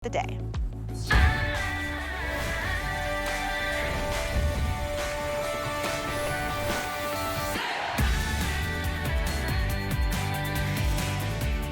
the day.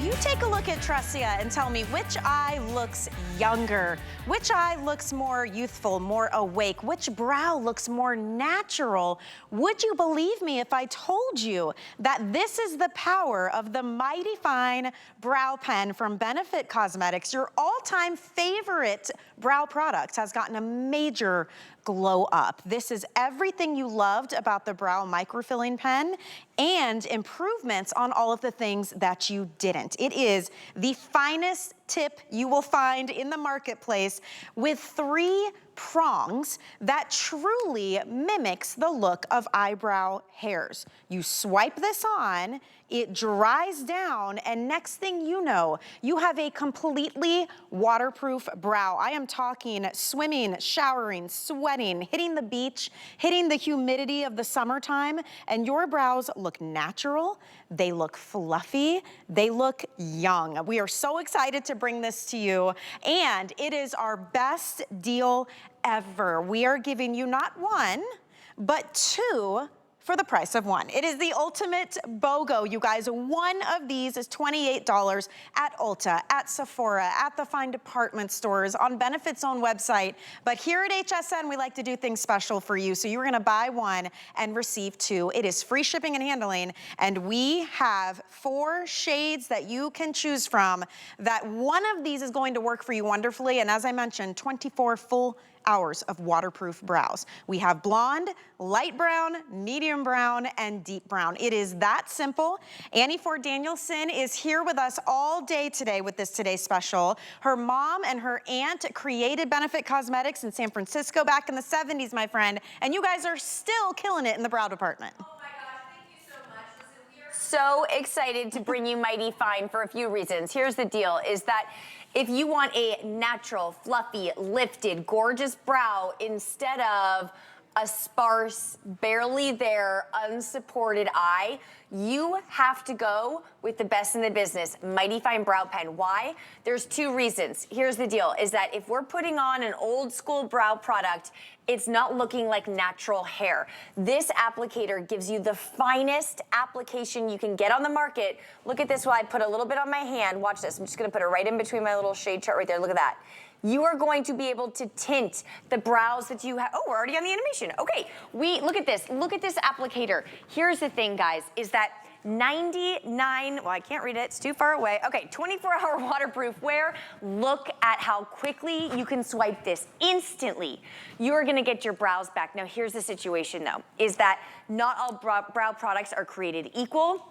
You take a look at Tressia and tell me which eye looks younger, which eye looks more youthful, more awake, which brow looks more natural. Would you believe me if I told you that this is the power of the Mighty Fine Brow Pen from Benefit Cosmetics? Your all-time favorite brow product has gotten a major glow up. This is everything you loved about the brow microfilling pen and improvements on all of the things that you didn't. It is the finest tip you will find in the marketplace with 3 prongs that truly mimics the look of eyebrow hairs. You swipe this on, it dries down, and next thing you know, you have a completely waterproof brow. I am talking swimming, showering, sweating, hitting the beach, hitting the humidity of the summertime, and your brows look natural, they look fluffy, they look young. We are so excited to bring this to you, and it is our best deal ever. We are giving you not 1, but 2 for the price of 1. It is the ultimate BOGO, you guys. One of these is $28 at Ulta, at Sephora, at the fine department stores, on Benefit's own website. But here at HSN, we like to do things special for you. So you're gonna buy 1 and receive 2. It is free shipping and handling, and we have 4 shades that you can choose from. That one of these is going to work for you wonderfully, and as I mentioned, 24 full hours of waterproof brows. We have blonde, light brown, medium brown, and deep brown. It is that simple. Annie Ford Danielson is here with us all day today with this Today Special. Her mom and her aunt created Benefit Cosmetics in San Francisco back in the 70s, my friend, and you guys are still killing it in the brow department. So excited to bring you Mighty Fine for a few reasons. Here's the deal, is that if you want a natural, fluffy, lifted, gorgeous brow instead of a sparse, barely there, unsupported eye, you have to go with the best in the business, Mighty Fine Brow Pen. Why? There's 2 reasons. Here's the deal, is that if we're putting on an old school brow product, it's not looking like natural hair. This applicator gives you the finest application you can get on the market. Look at this while I put a little bit on my hand. Watch this. I'm just gonna put it right in between my little shade chart right there. Look at that. You are going to be able to tint the brows that you have. Oh, we're already on the animation. Okay, look at this applicator. Here's the thing, guys, is that 99, well, I can't read it, it's too far away. Okay, 24-hour waterproof wear. Look at how quickly you can swipe this instantly. You're gonna get your brows back. Now, here's the situation though, is that not all brow products are created equal.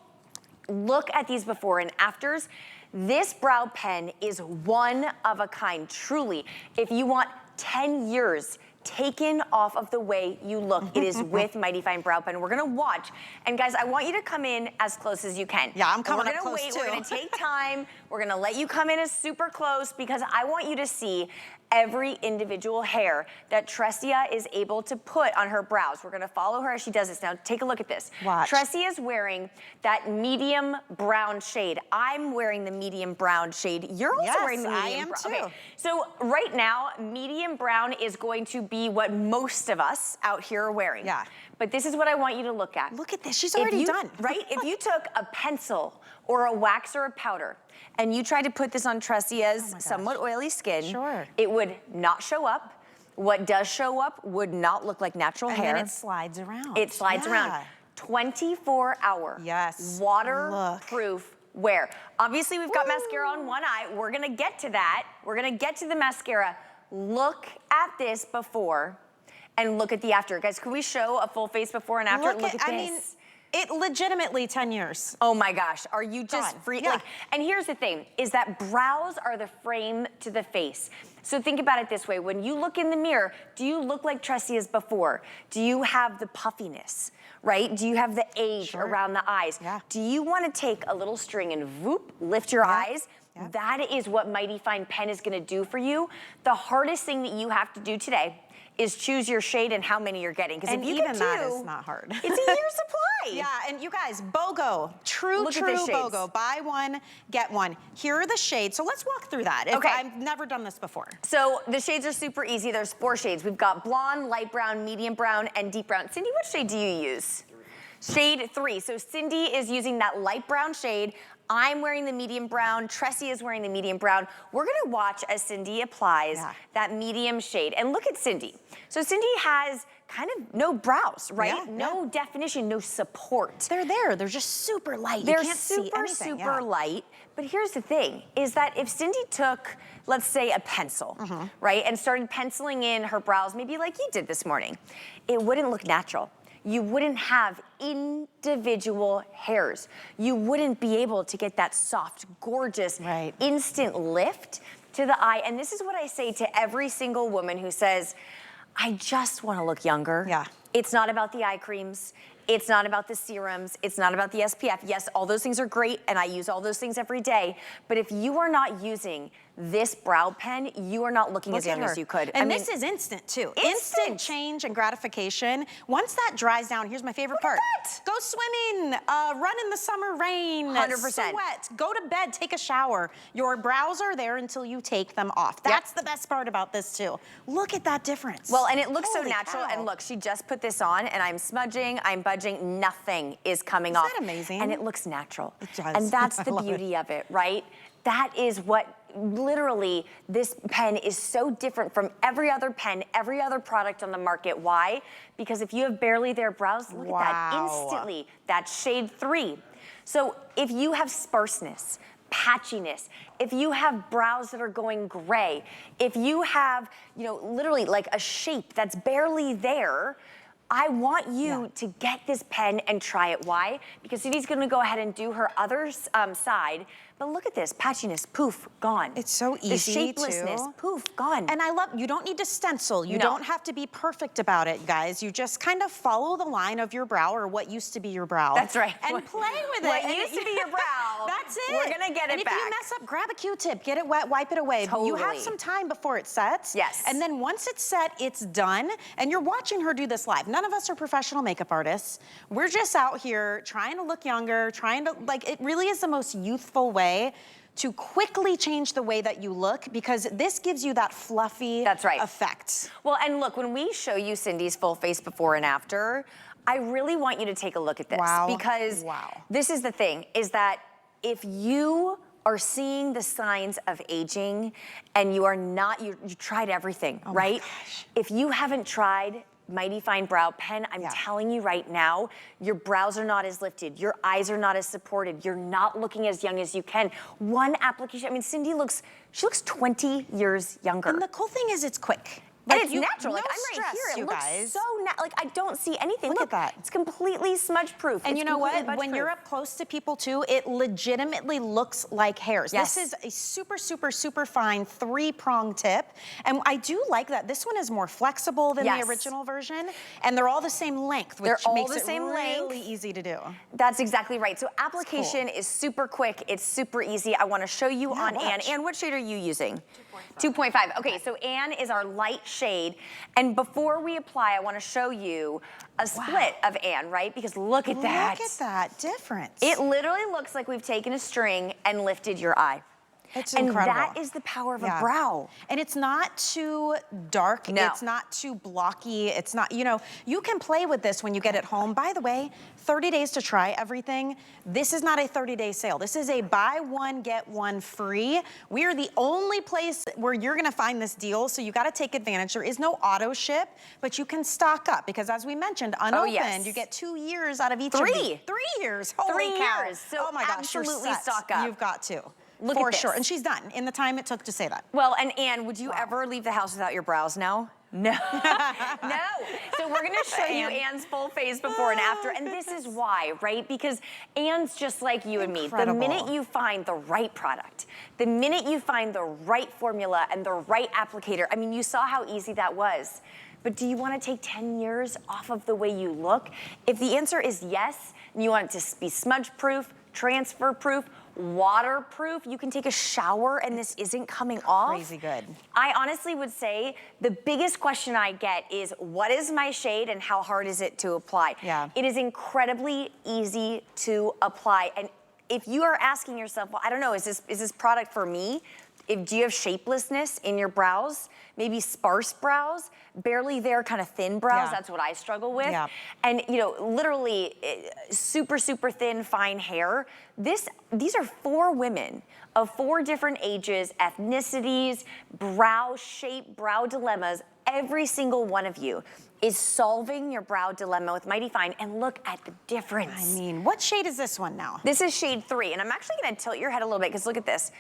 Look at these before and afters. This brow pen is one of a kind, truly. If you want 10 years taken off of the way you look, it is with Mighty Fine Brow Pen. We're gonna watch, and guys, I want you to come in as close as you can. Yeah, I'm coming up close wait, too. We're gonna take time. We're gonna let you come in as super close because I want you to see every individual hair that Tressia is able to put on her brows. We're gonna follow her as she does this. Now, take a look at this. Watch. Tressia is wearing that medium brown shade. I'm wearing the medium brown shade. You're also wearing the medium brown. I am too. Okay. So right now, medium brown is going to be what most of us out here are wearing. Yeah. But this is what I want you to look at. Look at this, she's already done. Right? If you took a pencil or a wax or a powder and you tried to put this on Tressia's somewhat oily skin, it would not show up. What does show up would not look like natural hair. And then it slides around. It slides around. 24-hour waterproof wear. Obviously, we've got mascara on one eye. We're gonna get to that. We're gonna get to the mascara. Look at this before and look at the after. Guys, can we show a full face before and after? Look at this. I mean, it legitimately 10 years. Oh my gosh, are you just free? Yeah. Like, and here's the thing, is that brows are the frame to the face. So think about it this way, when you look in the mirror, do you look like Tressia's before? Do you have the puffiness, right? Do you have the age around the eyes? Yeah. Do you wanna take a little string and whoop, lift your eyes? that is what Mighty Fine Pen is gonna do for you. The hardest thing that you have to do today is choose your shade and how many you're getting. Because if you get two, that is not hard. It's a year's supply. Yeah, and you guys, BOGO, true BOGO. Buy one, get one. Here are the shades. So let's walk through that. Okay. I've never done this before. So the shades are super easy. There's 4 shades. We've got blonde, light brown, medium brown, and deep brown. Cindy, what shade do you use? Shade 3. So Cindy is using that light brown shade. I'm wearing the medium brown. Tressie is wearing the medium brown. We're gonna watch as Cindy applies that medium shade. And look at Cindy. So Cindy has kind of no brows, right? Yeah, no definition, no support. They're there. They're just super light. They're you can't see anything. super light. But here's the thing, is that if Cindy took, let's say, a pencil, right, and started penciling in her brows, maybe like you did this morning, it wouldn't look natural. You wouldn't have individual hairs. You wouldn't be able to get that soft, gorgeous, instant lift to the eye. And this is what I say to every single woman who says, I just want to look younger. Yeah. It's not about the eye creams. It's not about the serums. It's not about the SPF. Yes, all those things are great, and I use all those things every day. But if you are not using this brow pen, you are not looking as young as you could. And this is instant too. Instant change and gratification. Once that dries down, here's my favorite part. Go swimming, run in the summer rain, 100%. sweat, go to bed, take a shower. Your brows are there until you take them off. That's the best part about this too. Look at that difference. Well, and it looks so Holy natural. cow. And look, she just put this on, and I'm smudging, I'm budging, nothing is coming off. Isn't that amazing? And it looks natural. It does. And that's the beauty of it, right? That is what, literally, this pen is so different from every other pen, every other product on the market. Why? Because if you have barely there brows, look at that instantly. That's shade 3. So if you have sparseness, patchiness, if you have brows that are going gray, if you have, you know, literally like a shape that's barely there, I want you to get this pen and try it. Why? Because Cindy's gonna go ahead and do her other side. But look at this, patchiness, poof, gone. It's so easy The shapelessness, poof, gone. And I love, you don't need to stencil. You don't have to be perfect about it, guys. You just kind of follow the line of your brow or what used to be your brow. That's right. And play with it. What used to be your brow. That's it. We're gonna get it back. And if you mess up, grab a Q-tip, get it wet, wipe it away. Totally. You have some time before it sets. Yes. And then once it's set, it's done. And you're watching her do this live. None of us are professional makeup artists. We're just out here trying to look younger, trying to, like, it really is the most youthful way to quickly change the way that you look, because this gives you that fluffy effect. Well, and look, when we show you Cindy's full face before and after, I really want you to take a look at this. Because this is the thing, is that if you are seeing the signs of aging and you are not, you tried everything, right? If you haven't tried Mighty Fine Brow Pen, I'm telling you right now, your brows are not as lifted, your eyes are not as supported, you're not looking as young as you can. One application, I mean, Cindy looks, she looks 20 years younger. And the cool thing is it's quick. Like, and it's natural. No like, I'm right stress, here. It looks guys. so like I don't see anything. Look at that. It's completely smudge proof. And you know what? When you're up close to people too, it legitimately looks like hairs. This is a super, super, super fine 3-prong tip. And I do like that. This one is more flexible than the original version. And they're all the same length, which makes it really easy to do. That's exactly right. So application is super quick. It's super easy. I want to show you on Anne. Anne, what shade are you using? 2.5. Okay, so Anne is our light shade. And before we apply, I want to show you a split of Anne, right? Because look at that. Look at that difference. It literally looks like we've taken a string and lifted your eye. It's incredible. And that is the power of a brow. And it's not too dark. No. It's not too blocky. It's not, you know, you can play with this when you get it home. By the way, 30 days to try everything. This is not a 30-day sale. This is a buy one, get one free. We are the only place where you're gonna find this deal, so you gotta take advantage. There is no auto ship, but you can stock up because as we mentioned, unopened, you get 2 years out of each of these. 3 years, holy cow. 3 years, so oh my gosh, you're absolutely set. stock up. You've got to. Look For at this. sure, and she's done in the time it took to say that. Well, and Anne, would you ever leave the house without your brows now? No, no. So we're gonna show you Anne's full face before and after, and this is why, right? Because Anne's just like you and me. The minute you find the right product, the minute you find the right formula and the right applicator, I mean, you saw how easy that was. But do you wanna take 10 years off of the way you look? If the answer is yes, and you want it to be smudge proof, transfer proof, waterproof. You can take a shower and this isn't coming off. Crazy good. I honestly would say the biggest question I get is, what is my shade and how hard is it to apply? Yeah. It is incredibly easy to apply. And if you are asking yourself, well, I don't know, is this product for me? Do you have shapelessness in your brows? Maybe sparse brows, barely there, kind of thin brows. That's what I struggle with. And you know, literally super, super thin, fine hair. These are 4 women of 4 different ages, ethnicities, brow shape, brow dilemmas. Every single one of you is solving your brow dilemma with Mighty Fine, and look at the difference. I mean, what shade is this one now? This is shade 3, and I'm actually gonna tilt your head a little bit, because look at this.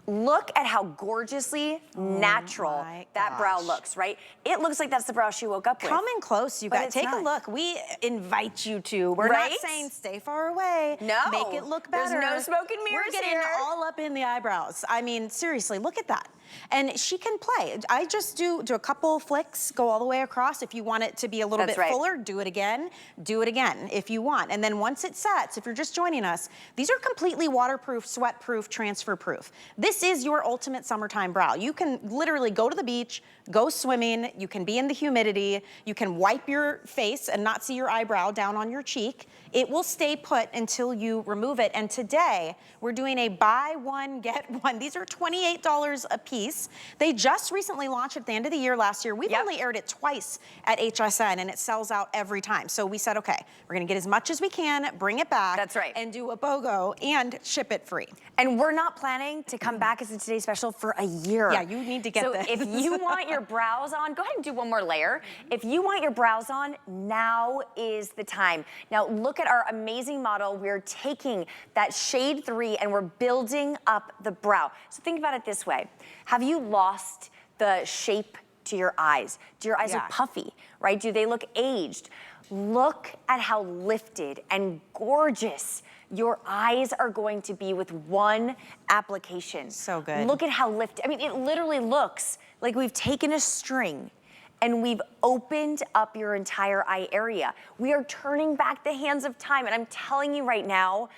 Look at how gorgeously natural that brow looks, right? It looks like that's the brow she woke up with. Come in close, you guys. Take a look. We invite you to. We're not saying stay far away. No. Make it look better. There's no smoke and mirrors here. We're getting all up in the eyebrows. I mean, seriously, look at that. And she can play. I just do a couple flicks, go all the way across. If you want it to be a little bit fuller, do it again if you want. And then once it sets, if you're just joining us, these are completely waterproof, sweat-proof, transfer-proof. This is your ultimate summertime brow. You can literally go to the beach, go swimming, you can be in the humidity, you can wipe your face and not see your eyebrow down on your cheek. It will stay put until you remove it. And today, we're doing a buy one, get one. These are $28 a piece. They just recently launched at the end of the year last year. We've only aired it twice at HSN, and it sells out every time. So we said, okay, we're gonna get as much as we can, bring it back. That's right. And do a BOGO and ship it free. And we're not planning to come back as a Today Special for a year. Yeah, you need to get this. So if you want your brows on, go ahead and do one more layer. If you want your brows on, now is the time. Now look at our amazing model. We're taking that shade 3 and we're building up the brow. So think about it this way. Have you lost the shape to your eyes? Do your eyes look puffy, right? Do they look aged? Look at how lifted and gorgeous your eyes are going to be with one application. So good. Look at how lifted. I mean, it literally looks like we've taken a string and we've opened up your entire eye area. We are turning back the hands of time. And I'm telling you right now,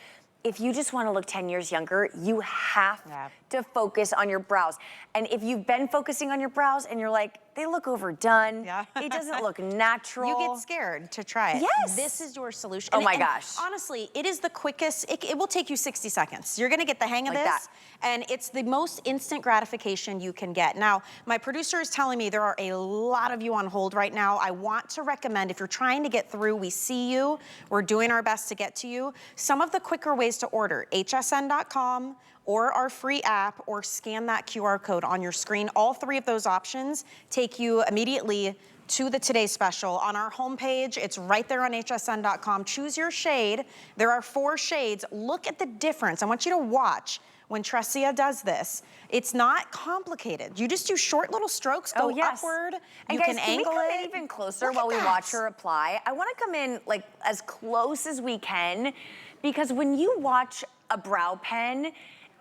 if you just want to look 10 years younger, you have to focus on your brows. And if you've been focusing on your brows and you're like, they look overdone, it doesn't look natural. You get scared to try it. Yes. This is your solution. Oh my gosh. Honestly, it is the quickest. It will take you 60 seconds. You're gonna get the hang of this. And it's the most instant gratification you can get. Now, my producer is telling me there are a lot of you on hold right now. I want to recommend, if you're trying to get through, we see you, we're doing our best to get to you. Some of the quicker ways to order, hsn.com, or our free app, or scan that QR code on your screen. All 3 of those options take you immediately to the Today Special. On our homepage, it's right there on hsn.com. Choose your shade. There are 4 shades. Look at the difference. I want you to watch when Tressia does this. It's not complicated. You just do short little strokes, go upward. And you guys, can angle we come it in even closer while we watch her apply? I wanna come in like as close as we can, because when you watch a brow pen,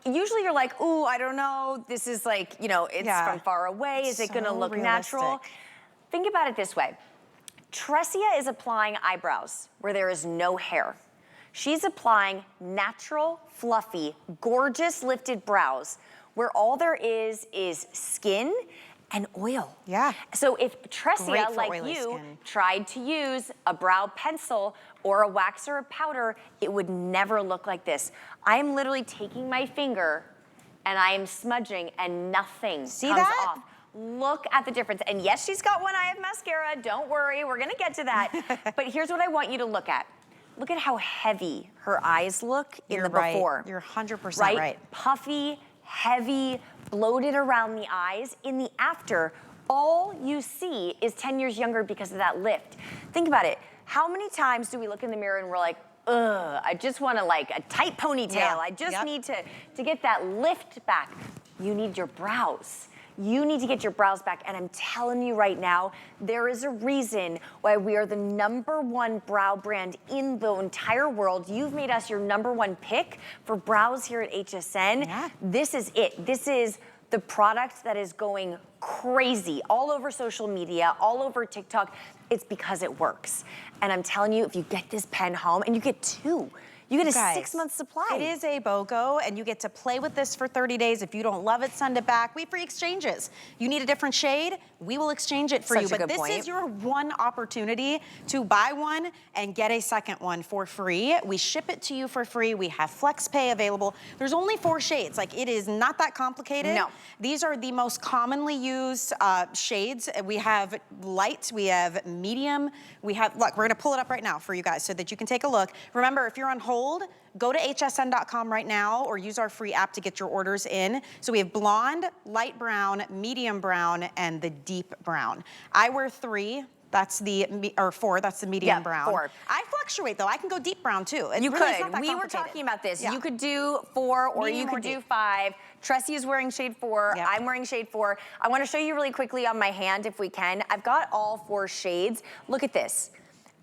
usually you're like, ooh, I don't know. This is like, you know, it's from far away. Is it gonna look natural? Think about it this way. Tressia is applying eyebrows where there is no hair. She's applying natural, fluffy, gorgeous lifted brows where all there is skin and oil. So if Tressia, like you, tried to use a brow pencil or a wax or a powder, it would never look like this. I am literally taking my finger and I am smudging and nothing comes off. Look at the difference. And yes, she's got one eye of mascara. Don't worry, we're gonna get to that. But here's what I want you to look at. Look at how heavy her eyes look in the before. You're 100% right. Puffy, heavy, bloated around the eyes. In the after, all you see is 10 years younger because of that lift. Think about it. How many times do we look in the mirror and we're like, ugh, I just want to like a tight ponytail. I just need to get that lift back. You need your brows. You need to get your brows back. And I'm telling you right now, there is a reason why we are the #1 brow brand in the entire world. You've made us your #1 pick for brows here at HSN. This is it. This is the product that is going crazy all over social media, all over TikTok. It's because it works. And I'm telling you, if you get this pen home, and you get 2, You get a Guys, 6-month supply. It is a BOGO, and you get to play with this for 30 days. If you don't love it, send it back. We have free exchanges. You need a different shade, we will exchange it for you. But this is your one opportunity to buy one and get a second one for free. We ship it to you for free. We have flex pay available. There's only 4 shades. Like, it is not that complicated. No. These are the most commonly used shades. We have light, we have medium, we have, look, we're gonna pull it up right now for you guys so that you can take a look. Remember, if you're on hold, go to hsn.com right now or use our free app to get your orders in. So we have blonde, light brown, medium brown, and the deep brown. I wear 3. That's the, or 4, that's the medium brown. 4. I fluctuate though, I can go deep brown too. You could. We were talking about this. Yeah. You could do 4 or medium, you could do 5. Tressie is wearing shade 4. Yep. I'm wearing shade 4. I want to show you really quickly on my hand if we can. I've got all 4 shades. Look at this.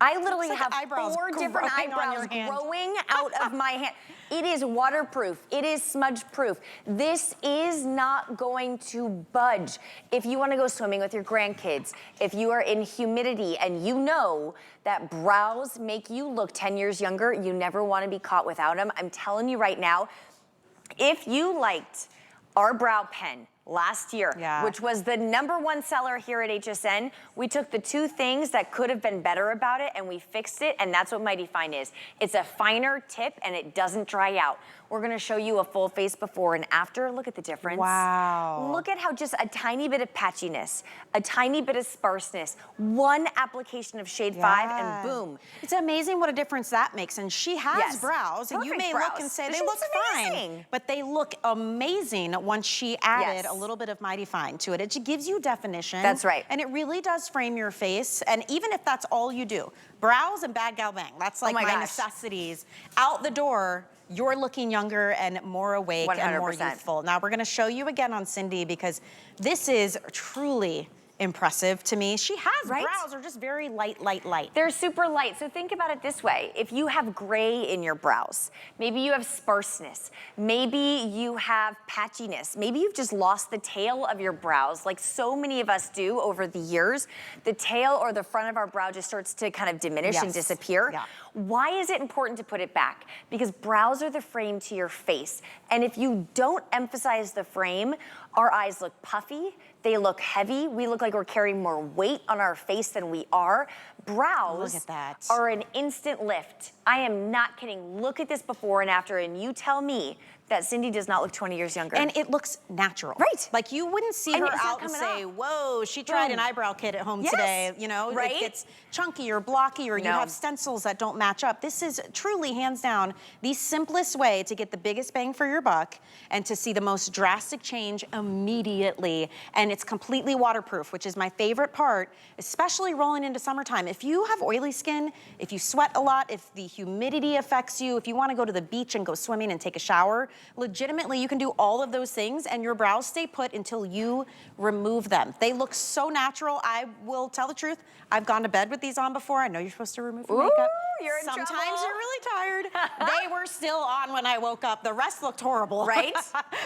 I literally have 4 different eyebrows growing out of my hand. It is waterproof. It is smudge proof. This is not going to budge. If you want to go swimming with your grandkids, if you are in humidity and you know that brows make you look 10 years younger, you never want to be caught without them. I'm telling you right now, if you liked our brow pen last year, which was the #1 seller here at HSN, we took the 2 things that could have been better about it and we fixed it, and that's what Mighty Fine is. It's a finer tip and it doesn't dry out. We're gonna show you a full face before and after. Look at the difference. Wow. Look at how just a tiny bit of patchiness, a tiny bit of sparseness, 1 application of shade 5 and boom. It's amazing what a difference that makes. And she has brows, and you may look and say they look fine, but they look amazing once she added a little bit of Mighty Fine to it. It just gives you definition. That's right. And it really does frame your face. And even if that's all you do, brows and bad gal bang, that's like my necessities. Out the door, you're looking younger and more awake 100%. And more youthful. Now we're gonna show you again on Cindy because this is truly impressive to me. She has brows are just very light. They're super light. So think about it this way. If you have gray in your brows, maybe you have sparseness, maybe you have patchiness, maybe you've just lost the tail of your brows like so many of us do over the years. The tail or the front of our brow just starts to kind of diminish and disappear. Why is it important to put it back? Because brows are the frame to your face. And if you don't emphasize the frame, our eyes look puffy, they look heavy, we look like we're carrying more weight on our face than we are. Brows are an instant lift. I am not kidding. Look at this before and after, and you tell me that Cindy does not look 20 years younger. And it looks natural. Right. Like you wouldn't see her out and say, whoa, she tried an eyebrow kit at home today. You know, it gets chunky or blocky or you have stencils that don't match up. This is truly, hands down, the simplest way to get the biggest bang for your buck and to see the most drastic change immediately. And it's completely waterproof, which is my favorite part, especially rolling into summertime. If you have oily skin, if you sweat a lot, if the humidity affects you, if you want to go to the beach and go swimming and take a shower, legitimately, you can do all of those things and your brows stay put until you remove them. They look so natural. I will tell the truth. I've gone to bed with these on before. I know you're supposed to remove your makeup. You're in Sometimes trouble. you're really tired. They were still on when I woke up. The rest looked horrible. Right?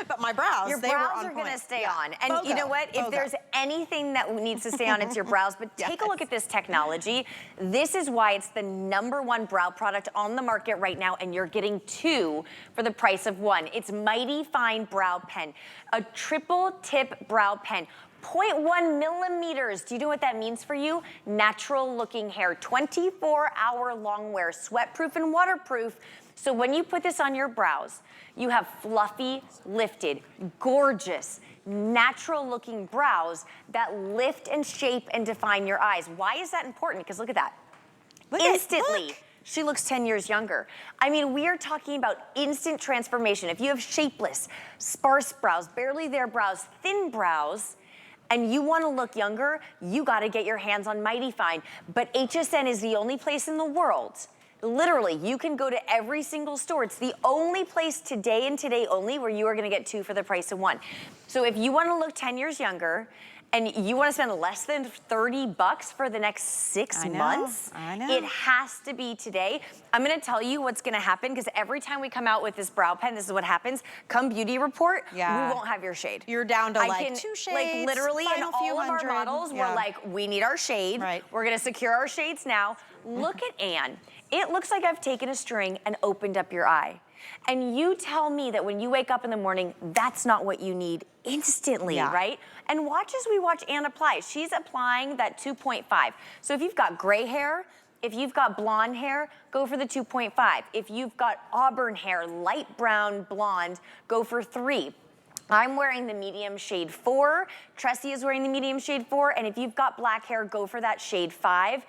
But my brows, your they were brows on are point. gonna stay on. And you know what? If there's anything that needs to stay on, it's your brows. But take a look at this technology. This is why it's the #1 brow product on the market right now, and you're getting 2 for the price of 1. It's Mighty Fine Brow Pen, a triple tip brow pen. 0.1 millimeters. Do you know what that means for you? Natural looking hair, 24-hour long wear, sweat proof and waterproof. So when you put this on your brows, you have fluffy, lifted, gorgeous, natural looking brows that lift and shape and define your eyes. Why is that important? Because look at that. Instantly. She looks 10 years younger. I mean, we are talking about instant transformation. If you have shapeless, sparse brows, barely there brows, thin brows, and you want to look younger, you got to get your hands on Mighty Fine. But HSN is the only place in the world, literally, you can go to every single store. It's the only place today and today only where you are going to get 2 for the price of 1. So if you want to look 10 years younger, and you want to spend less than $30 for the next 6 months, it has to be today. I'm going to tell you what's going to happen, because every time we come out with this brow pen, this is what happens. Come beauty report, we won't have your shade. You're down to like 2 shades, like literally in all of our models, we're like, we need our shade. We're going to secure our shades now. Look at Anne. It looks like I've taken a string and opened up your eye. And you tell me that when you wake up in the morning, that's not what you need instantly, right? And watch as we watch Anne apply. She's applying that 2.5. So if you've got gray hair, if you've got blonde hair, go for the 2.5. If you've got auburn hair, light brown, blonde, go for 3. I'm wearing the medium shade 4. Tressie is wearing the medium shade 4. And if you've got black hair, go for that shade 5.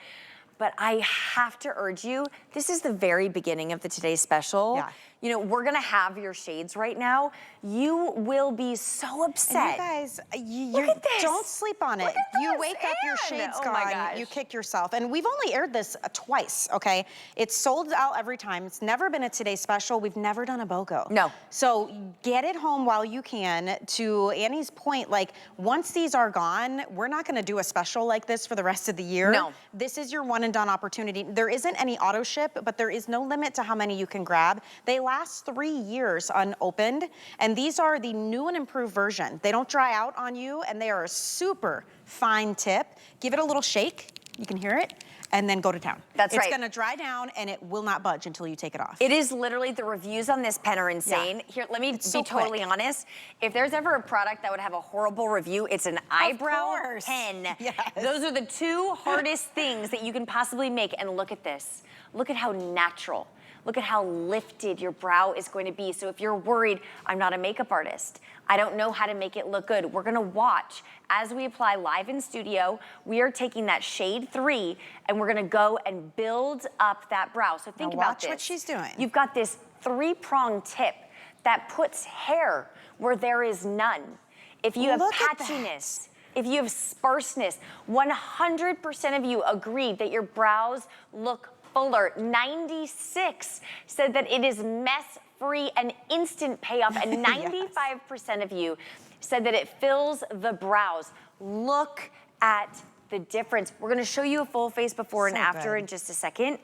But I have to urge you, this is the very beginning of the Today's Special. Yeah. You know, we're gonna have your shades right now. You will be so upset. And you guys, Look at this. Don't sleep on it. You wake up, your shade's gone, you kick yourself. And we've only aired this twice, okay? It's sold out every time. It's never been a Today's Special. We've never done a BOGO. No. So get it home while you can. To Annie's point, like, once these are gone, we're not gonna do a special like this for the rest of the year. No. This is your one and done opportunity. There isn't any auto ship, but there is no limit to how many you can grab. They last 3 years unopened, and these are the new and improved version. They don't dry out on you, and they are a super fine tip. Give it a little shake, you can hear it, and then go to town. That's right. It's gonna dry down, and it will not budge until you take it off. It is literally, the reviews on this pen are insane. Here, let me be totally honest. If there's ever a product that would have a horrible review, it's an eyebrow pen. Yes. Those are the 2 hardest things that you can possibly make. And look at this. Look at how natural. Look at how lifted your brow is going to be. So if you're worried, I'm not a makeup artist, I don't know how to make it look good, we're gonna watch as we apply live in studio. We are taking that shade 3 and we're gonna go and build up that brow. So think about this. Watch what she's doing. You've got this 3-pronged tip that puts hair where there is none. If you have patchiness, if you have sparseness, 100% of you agreed that your brows look fuller. 96 said that it is mess-free and instant payoff, and 95% of you said that it fills the brows. Look at the difference. We're gonna show you a full face before and after in just a second.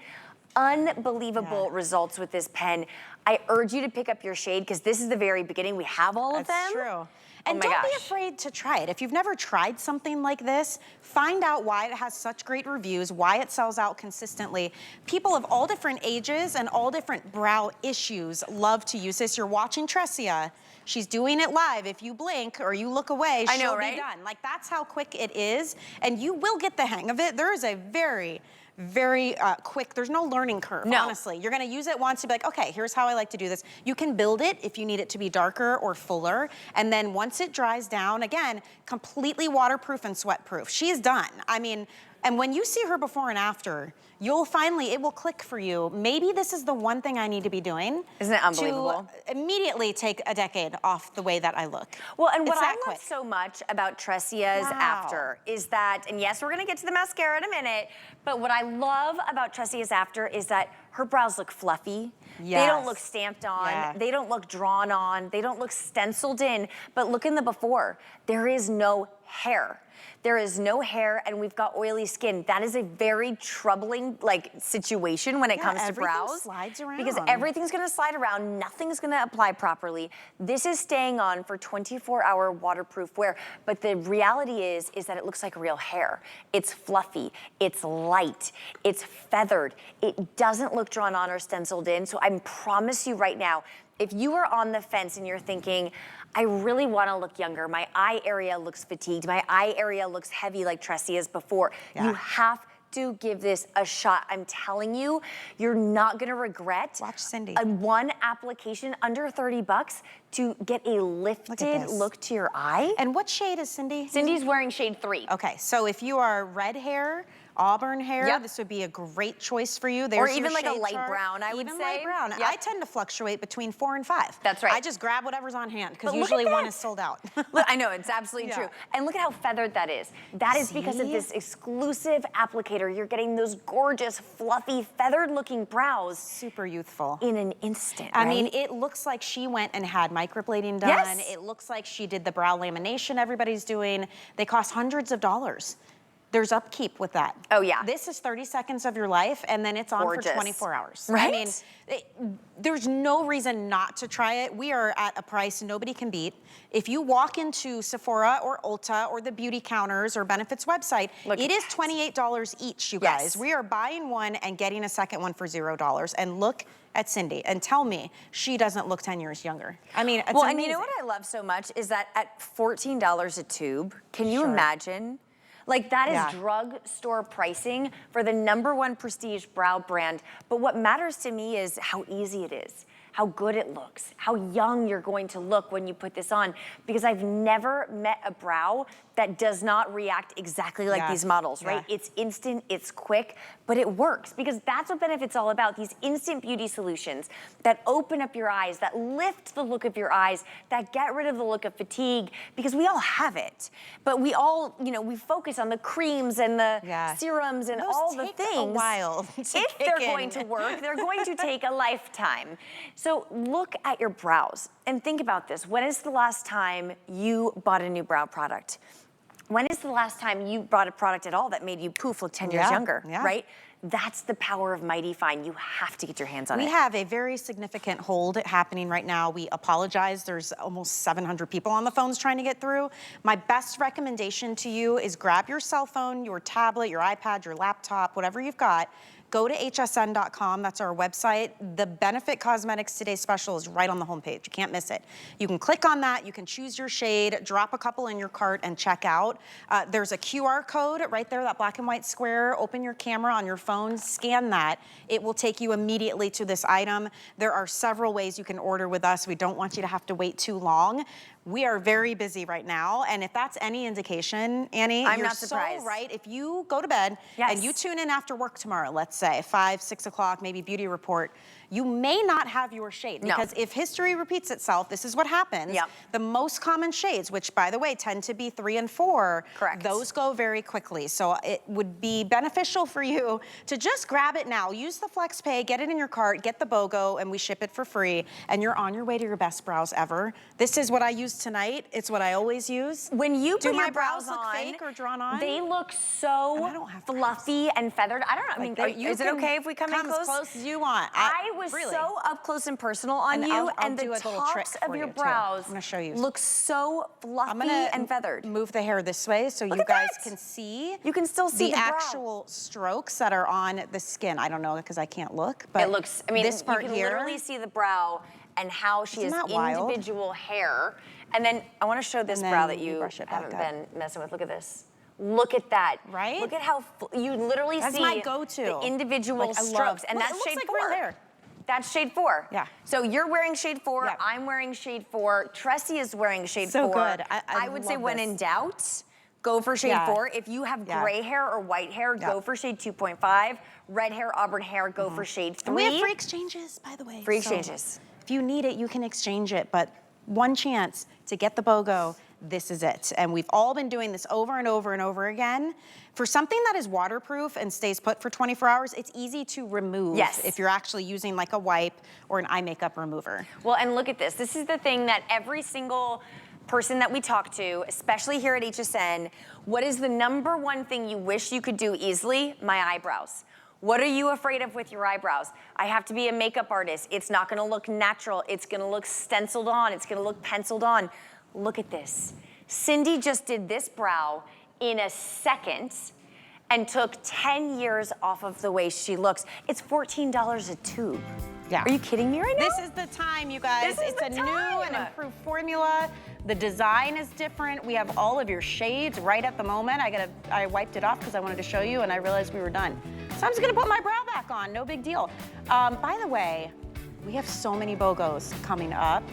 Unbelievable results with this pen. I urge you to pick up your shade because this is the very beginning. We have all of them. That's true. And don't be afraid to try it. If you've never tried something like this, find out why it has such great reviews, why it sells out consistently. People of all different ages and all different brow issues love to use this. You're watching Tressia. She's doing it live. If you blink or you look away, she'll be done. Like, that's how quick it is. And you will get the hang of it. There is a very quick, there's no learning curve, honestly. You're gonna use it once to be like, okay, here's how I like to do this. You can build it if you need it to be darker or fuller. And then once it dries down, again, completely waterproof and sweat proof. She's done. I mean, and when you see her before and after, you'll finally, it will click for you. Maybe this is the one thing I need to be doing. Isn't it unbelievable? To immediately take a decade off the way that I look. Well, and what I love so much about Tressia's after is that, and yes, we're gonna get to the mascara in a minute, but what I love about Tressia's after is that her brows look fluffy. They don't look stamped on. They don't look drawn on. They don't look stenciled in. But look in the before. There is no hair. There is no hair, and we've got oily skin. That is a very troubling situation when it comes to brows. Slides around. Because everything's gonna slide around, nothing's gonna apply properly. This is staying on for 24-hour waterproof wear, but the reality is that it looks like real hair. It's fluffy, it's light, it's feathered. It doesn't look drawn on or stenciled in, so I promise you right now, if you are on the fence and you're thinking, I really wanna look younger, my eye area looks fatigued, my eye area looks heavy like Tressia's before, you have to give this a shot. I'm telling you, you're not gonna regret. Watch Cindy. One application under 30 bucks to get a lifted look to your eye. And what shade is Cindy? Cindy's wearing shade 3. Okay, so if you are red hair, auburn hair, this would be a great choice for you. There's or even like a light brown, I would say. Even light brown. I tend to fluctuate between 4 and 5. That's right. I just grab whatever's on hand because usually one is sold out. Look, I know, it's absolutely true. And look at how feathered that is. That is because of this exclusive applicator. You're getting those gorgeous, fluffy, feathered looking brows. Super youthful. In an instant, I mean, it looks like she went and had microblading done. It looks like she did the brow lamination everybody's doing. They cost hundreds of dollars. There's upkeep with that. Oh yeah. This is 30 seconds of your life, and then it's on Gorgeous. for 24 hours. Right? I mean, there's no reason not to try it. We are at a price nobody can beat. If you walk into Sephora or Ulta or the beauty counters or Benefits website, it is $28 each, you guys. We are buying one and getting a second one for $0. And look at Cindy and tell me she doesn't look 10 years younger. I mean, it's amazing. And you know what I love so much is that at $14 a tube, can you imagine? Like that is drugstore pricing for the #1 prestige brow brand. But what matters to me is how easy it is, how good it looks, how young you're going to look when you put this on. Because I've never met a brow that does not react exactly like these models, right? It's instant, it's quick, but it works because that's what Benefit's all about. These instant beauty solutions that open up your eyes, that lift the look of your eyes, that get rid of the look of fatigue, because we all have it. But we all, you know, we focus on the creams and the serums and all the things. Those take a while to if they're going to work, they're going to take a lifetime. So look at your brows and think about this. When is the last time you bought a new brow product? When is the last time you bought a product at all that made you poof, look 10 years younger, right? That's the power of Mighty Fine. You have to get your hands on it. We have a very significant hold happening right now. We apologize. There's almost 700 people on the phones trying to get through. My best recommendation to you is grab your cell phone, your tablet, your iPad, your laptop, whatever you've got. Go to hsn.com, that's our website. The Benefit Cosmetics Today Special is right on the homepage. You can't miss it. You can click on that, you can choose your shade, drop a couple in your cart and check out. There's a QR code right there, that black and white square. Open your camera on your phone, scan that. It will take you immediately to this item. There are several ways you can order with us. We don't want you to have to wait too long. We are very busy right now, and if that's any indication, Annie, you're not surprised. So right. If you go to bed and you tune in after work tomorrow, let's say 5, 6 o'clock, maybe beauty report, you may not have your shade because if history repeats itself, this is what happens. The most common shades, which by the way tend to be 3 and 4, those go very quickly. So it would be beneficial for you to just grab it now. Use the FlexPay, get it in your cart, get the BOGO, and we ship it for free. And you're on your way to your best brows ever. This is what I use tonight. It's what I always use. When you put your brows look fake or drawn on? They look so fluffy and feathered. I don't know. I mean, is it okay if we come in close? As close as you want. I was so up close and personal on you, and the tops of your brows look so fluffy and feathered. Move the hair this way so you guys can see. You can still see the actual strokes that are on the skin. I don't know because I can't look, but it looks. I mean, this part you can here, literally see the brow and how she has individual hair. And then I want to show this brow that you haven't been messing with. Look at this. Look at that. Right? Look at how you literally see my go-to. The individual strokes. And that's shade 4. Hair. That's shade 4. Yeah. So you're wearing shade 4. Yeah. I'm wearing shade 4. Tressie is wearing shade 4. So good. I would say when in doubt, go for shade 4. If you have gray hair or white hair, go for shade 2.5. Red hair, auburn hair, go for shade 3. And we have free exchanges, by the way. Free exchanges. If you need it, you can exchange it. But one chance to get the BOGO, this is it. And we've all been doing this over and over and over again. For something that is waterproof and stays put for 24 hours, it's easy to remove if you're actually using like a wipe or an eye makeup remover. Well, and look at this. This is the thing that every single person that we talk to, especially here at HSN, what is the #1 thing you wish you could do easily? My eyebrows. What are you afraid of with your eyebrows? I have to be a makeup artist. It's not gonna look natural. It's gonna look stenciled on. It's gonna look penciled on. Look at this. Cindy just did this brow in a second and took 10 years off of the way she looks. It's $14 a tube. Yeah. Are you kidding me right now? This is the time, you guys. It's a new and improved formula. The design is different. We have all of your shades right at the moment. I wiped it off because I wanted to show you and I realized we were done. So I'm just gonna put my brow back on, no big deal. By the way, we have so many BOGOs coming up.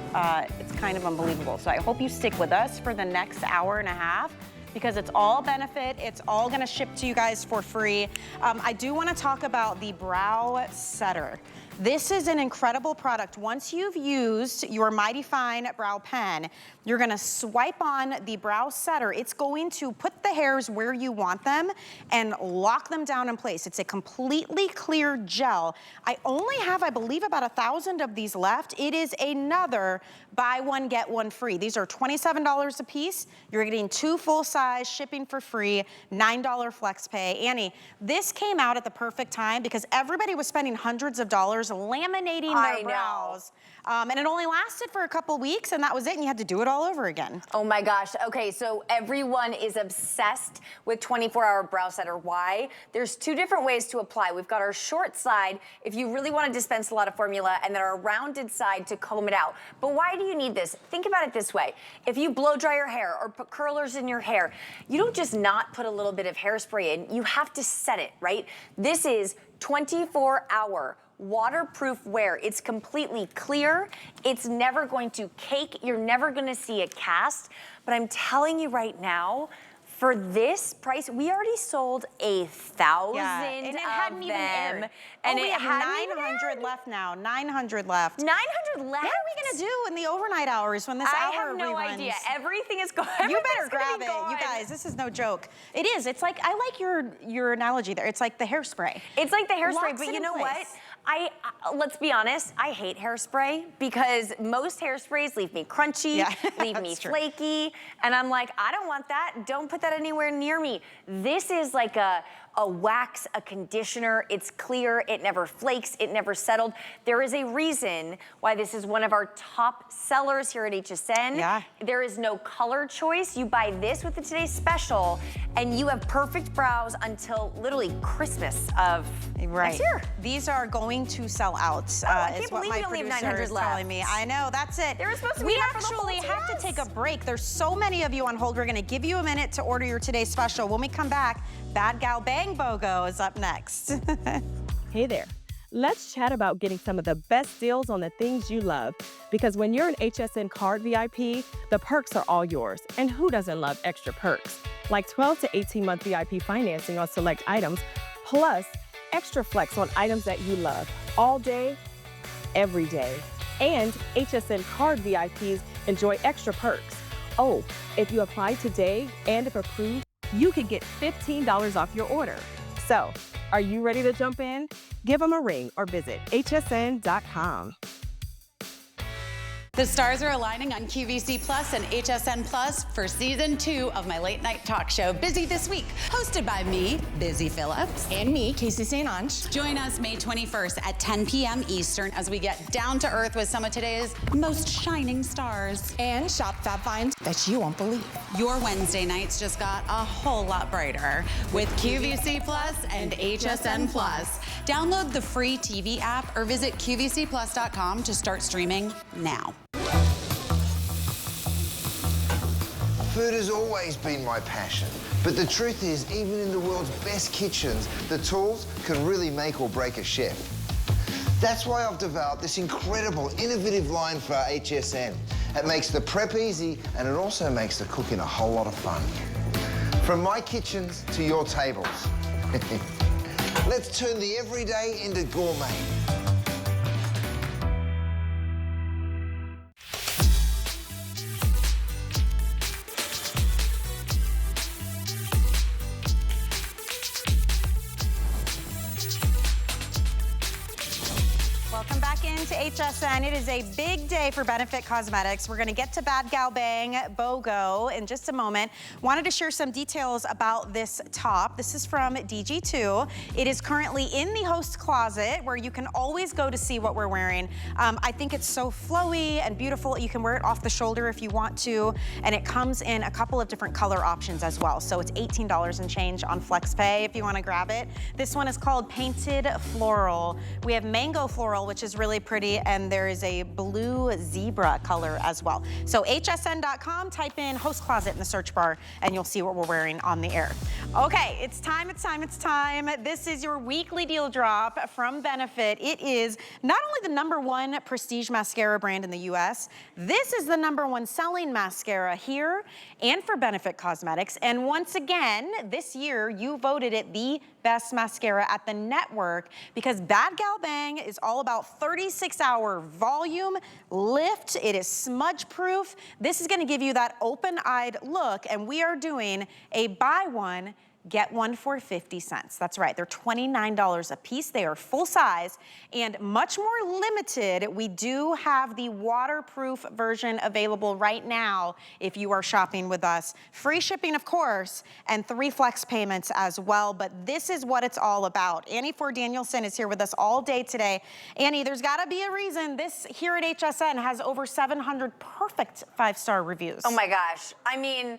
It's kind of unbelievable. So I hope you stick with us for the next hour and a half because it's all Benefit. It's all gonna ship to you guys for free. I do wanna talk about the Brow Setter. This is an incredible product. Once you've used your Mighty Fine brow pen, you're gonna swipe on the Brow Setter. It's going to put the hairs where you want them and lock them down in place. It's a completely clear gel. I only have, I believe, about 1,000 of these left. It is another buy one, get one free. These are $27 a piece. You're getting 2 full-size size, shipping for free, $9 flex pay. Annie, this came out at the perfect time because everybody was spending hundreds of dollars laminating their brows. And it only lasted for a couple weeks, and that was it, and you had to do it all over again. Oh my gosh. Okay, so everyone is obsessed with 24-hour brow setter. Why? There's two different ways to apply. We've got our short side, if you really want to dispense a lot of formula, and then our rounded side to comb it out. But why do you need this? Think about it this way. If you blow dry your hair or put curlers in your hair, you don't just not put a little bit of hairspray in, you have to set it, right? This is 24-hour waterproof wear. It's completely clear. It's never going to cake. You're never going to see a cast. But I'm telling you right now, for this price, we already sold 1,000 and it hadn't even aired. And we have 900 left now. 900 left. 900 left? What are we gonna do in the overnight hours when this hour I have no reruns? idea. Everything is gone. You better grab it, you guys. This is no joke. It is. It's like, I like your analogy there. It's like the hairspray. It's like the hairspray, Locks but it you in know place. what? Let's be honest, I hate hairspray because most hairsprays leave me crunchy, leave me flaky, and I'm like, I don't want that. Don't put that anywhere near me. This is like a wax, a conditioner. It's clear, it never flakes, it never settled. There is a reason why this is one of our top sellers here at HSN. Yeah. There is no color choice. You buy this with the Today's Special, and you have perfect brows until literally Christmas of next year. These are going to sell out. I can't is what believe my we only have producer 900 is left. telling me. I know, that's it. There was supposed to be enough for the whole actually have to test. take a break. There's so many of you on hold. We're gonna give you a minute to order your Today's Special. When we come back, Bad Gal Bang BOGO is up next. Hey there. Let's chat about getting some of the best deals on the things you love. Because when you're an HSN card VIP, the perks are all yours. And who doesn't love extra perks? Like 12 to 18-month VIP financing on select items, plus extra flex on items that you love all day, every day. And HSN card VIPs enjoy extra perks. Oh, if you apply today and if approved, you can get $15 off your order. So, are you ready to jump in? Give them a ring or visit hsn.com. The stars are aligning on QVC Plus and HSN Plus for season 2 of my late night talk show, Busy This Week, hosted by me, Busy Phillips. And me, Casey St. Ange. Join us May 21st at 10 p.m. Eastern as we get down to earth with some of today's most shining stars. And shop fab finds that you won't believe. Your Wednesday nights just got a whole lot brighter with QVC Plus and HSN Plus. Download the free TV app or visit QVCplus.com to start streaming now. Food has always been my passion, but the truth is, even in the world's best kitchens, the tools can really make or break a chef. That's why I've developed this incredible, innovative line for HSN. It makes the prep easy, and it also makes the cooking a whole lot of fun. From my kitchens to your tables. Let's turn the everyday into gourmet. Welcome back into HSN. It is a big day for Benefit Cosmetics. We're gonna get to Bad Gal Bang BOGO in just a moment. Wanted to share some details about this top. This is from DG2. It is currently in the host closet where you can always go to see what we're wearing. I think it's so flowy and beautiful. You can wear it off the shoulder if you want to, and it comes in a couple of different color options as well. So it's $18 and change on FlexPay if you wanna grab it. This one is called Painted Floral. We have Mango Floral, which is really pretty, and there is a blue zebra color as well. So hsn.com, type in host closet in the search bar, and you'll see what we're wearing on the air. Okay, it's time. This is your weekly deal drop from Benefit. It is not only the #1 prestige mascara brand in the US, this is the #1 selling mascara here and for Benefit Cosmetics. And once again, this year, you voted it the best mascara at the network because Bad Gal Bang is all about 36-hour volume lift. It is smudge proof. This is gonna give you that open-eyed look, and we are doing a buy one, get one for 50 cents. That's right, they're $29 a piece. They are full size and much more limited. We do have the waterproof version available right now if you are shopping with us. Free shipping, of course, and 3 flex payments as well, but this is what it's all about. Annie Ford Danielson is here with us all day today. Annie, there's gotta be a reason this here at HSN has over 700 perfect 5-star reviews. Oh my gosh, I mean,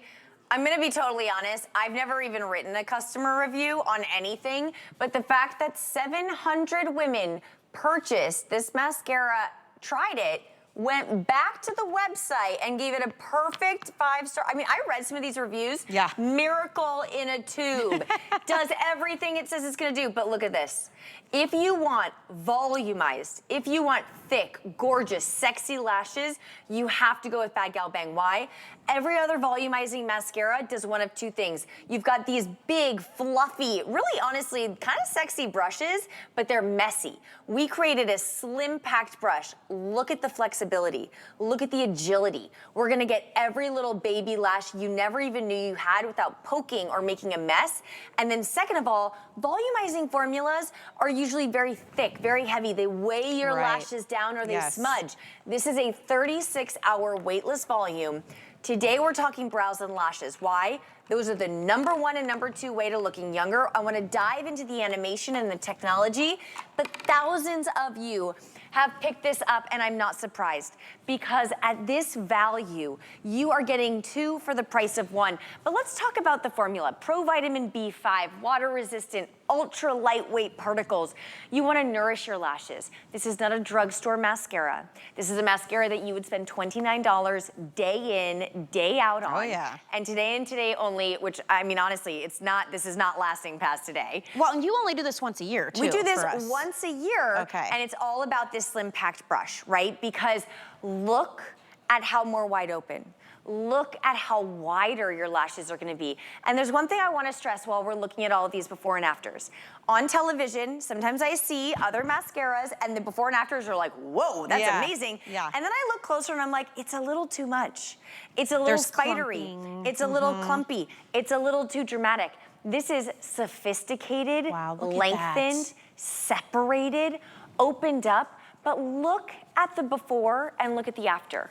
I'm gonna be totally honest, I've never even written a customer review on anything, but the fact that 700 women purchased this mascara, tried it, went back to the website and gave it a perfect 5-star. I mean, I read some of these reviews. Yeah. Miracle in a tube. Does everything it says it's gonna do, but look at this. If you want volumized, if you want thick, gorgeous, sexy lashes, you have to go with Bad Gal Bang. Why? Every other volumizing mascara does one of 2 things. You've got these big, fluffy, really honestly, kind of sexy brushes, but they're messy. We created a slim packed brush. Look at the flexibility. Look at the agility. We're gonna get every little baby lash you never even knew you had without poking or making a mess. And then second of all, volumizing formulas are usually very thick, very heavy. They weigh your lashes down or they smudge. This is a 36-hour weightless volume. Today we're talking brows and lashes. Why? Those are the #1 and #2 way to looking younger. I want to dive into the animation and the technology, but thousands of you have picked this up and I'm not surprised because at this value, you are getting 2 for the price of 1. But let's talk about the formula. Pro Vitamin B5, water resistant, ultra lightweight particles. You want to nourish your lashes. This is not a drugstore mascara. This is a mascara that you would spend $29 day in, day out on. Oh yeah. And today and today only, which I mean, honestly, this is not lasting past today. Well, and you only do this once a year too. We do this once a year. Okay. And it's all about this slim packed brush, right? Because look at how more wide open. Look at how wider your lashes are gonna be. And there's one thing I wanna stress while we're looking at all of these before and afters. On television, sometimes I see other mascaras and the before and afters are like, whoa, that's amazing. Yeah. And then I look closer and I'm like, it's a little too much. It's a little spidery. Clumping. It's a little clumpy. It's a little too dramatic. This is sophisticated, lengthened, separated, opened up, but look at the before and look at the after.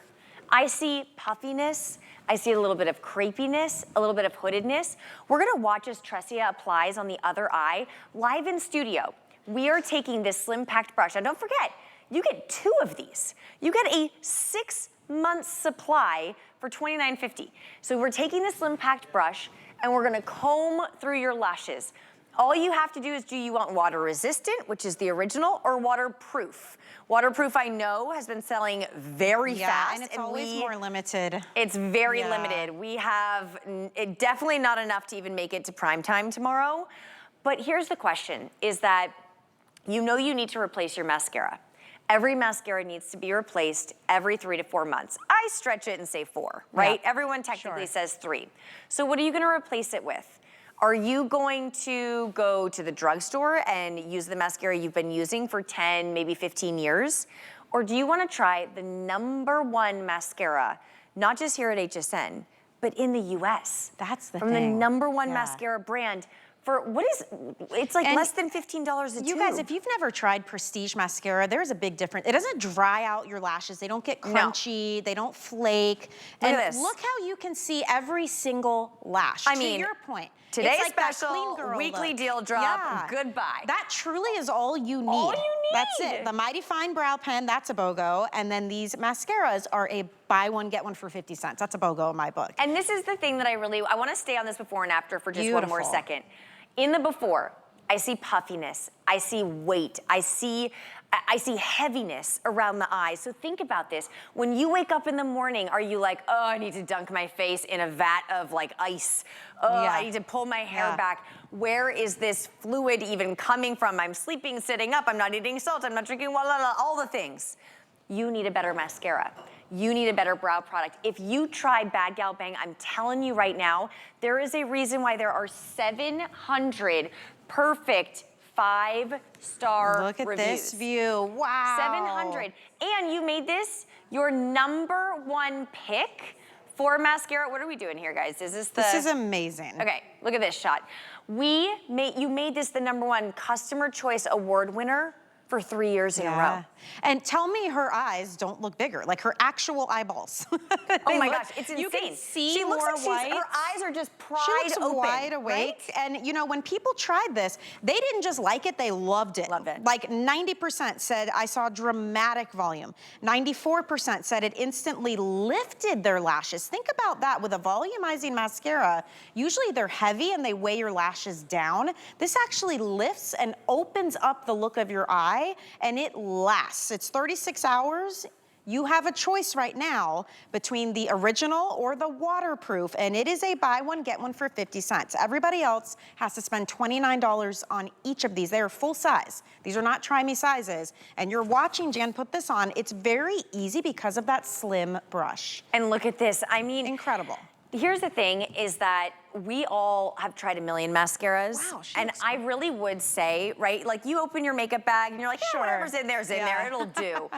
I see puffiness, I see a little bit of crepiness, a little bit of hoodedness. We're gonna watch as Tressia applies on the other eye, live in studio. We are taking this slim packed brush, and don't forget, you get 2 of these. You get a 6-month supply for $29.50. So we're taking this slim packed brush and we're gonna comb through your lashes. All you have to do is, do you want water resistant, which is the original, or waterproof? Waterproof, I know, has been selling very fast. And it's always more limited. It's very limited. We have definitely not enough to even make it to prime time tomorrow. But here's the question, is that you know you need to replace your mascara. Every mascara needs to be replaced every 3 to 4 months. I stretch it and say 4, right? Everyone technically says 3. So what are you gonna replace it with? Are you going to go to the drugstore and use the mascara you've been using for 10, maybe 15 years? Or do you wanna try the #1 mascara, not just here at HSN, but in the US? That's the From thing. the #1 mascara brand for it's like less than $15 a tube. You guys, if you've never tried Prestige mascara, there's a big difference. It doesn't dry out your lashes. They don't get crunchy. They don't flake. Look and at this. Look how you can see every single lash. I mean, to your point. Today's it's like that special clean girl weekly look. deal drop. Goodbye. That truly is all you need. All you need. That's it. The Mighty Fine Brow Pen, that's a BOGO. And then these mascaras are a buy one, get one for 50 cents. That's a BOGO in my book. And this is the thing that I wanna stay on this before and after for just one more Beautiful. second. In the before, I see puffiness, I see weight, I see heaviness around the eyes. So think about this. When you wake up in the morning, are you like, oh, I need to dunk my face in a vat of like ice. Oh, I need to pull my hair back. Where is this fluid even coming from? I'm sleeping, sitting up, I'm not eating salt, I'm not drinking water, all the things. You need a better mascara. You need a better brow product. If you try Bad Gal Bang, I'm telling you right now, there is a reason why there are 700 perfect 5-star reviews. Look at this view, wow. 700, and you made this your #1 pick for mascara. What are we doing here, guys? Is this the? This is amazing. Okay, look at this shot. You made this the #1 Customer Choice Award winner for 3 years in a row. And tell me her eyes don't look bigger, like her actual eyeballs. Oh my gosh, it's insane. You can see she looks more like white. her eyes are just pried She looks open, wide awake. right? And you know, when people tried this, they didn't just like it, they loved it. Loved it. Like 90% said, I saw dramatic volume. 94% said it instantly lifted their lashes. Think about that with a volumizing mascara. Usually they're heavy and they weigh your lashes down. This actually lifts and opens up the look of your eye, and it lasts. It's 36 hours. You have a choice right now between the original or the waterproof, and it is a buy one, get one for 50 cents. Everybody else has to spend $29 on each of these. They are full size. These are not try me sizes. And you're watching Jan put this on. It's very easy because of that slim brush. And look at this. I mean, incredible. Here's the thing is that we all have tried a million mascaras. Wow, and I really would say, right, like you open your makeup bag and you're like, yeah, whatever's in there's in there, it'll do.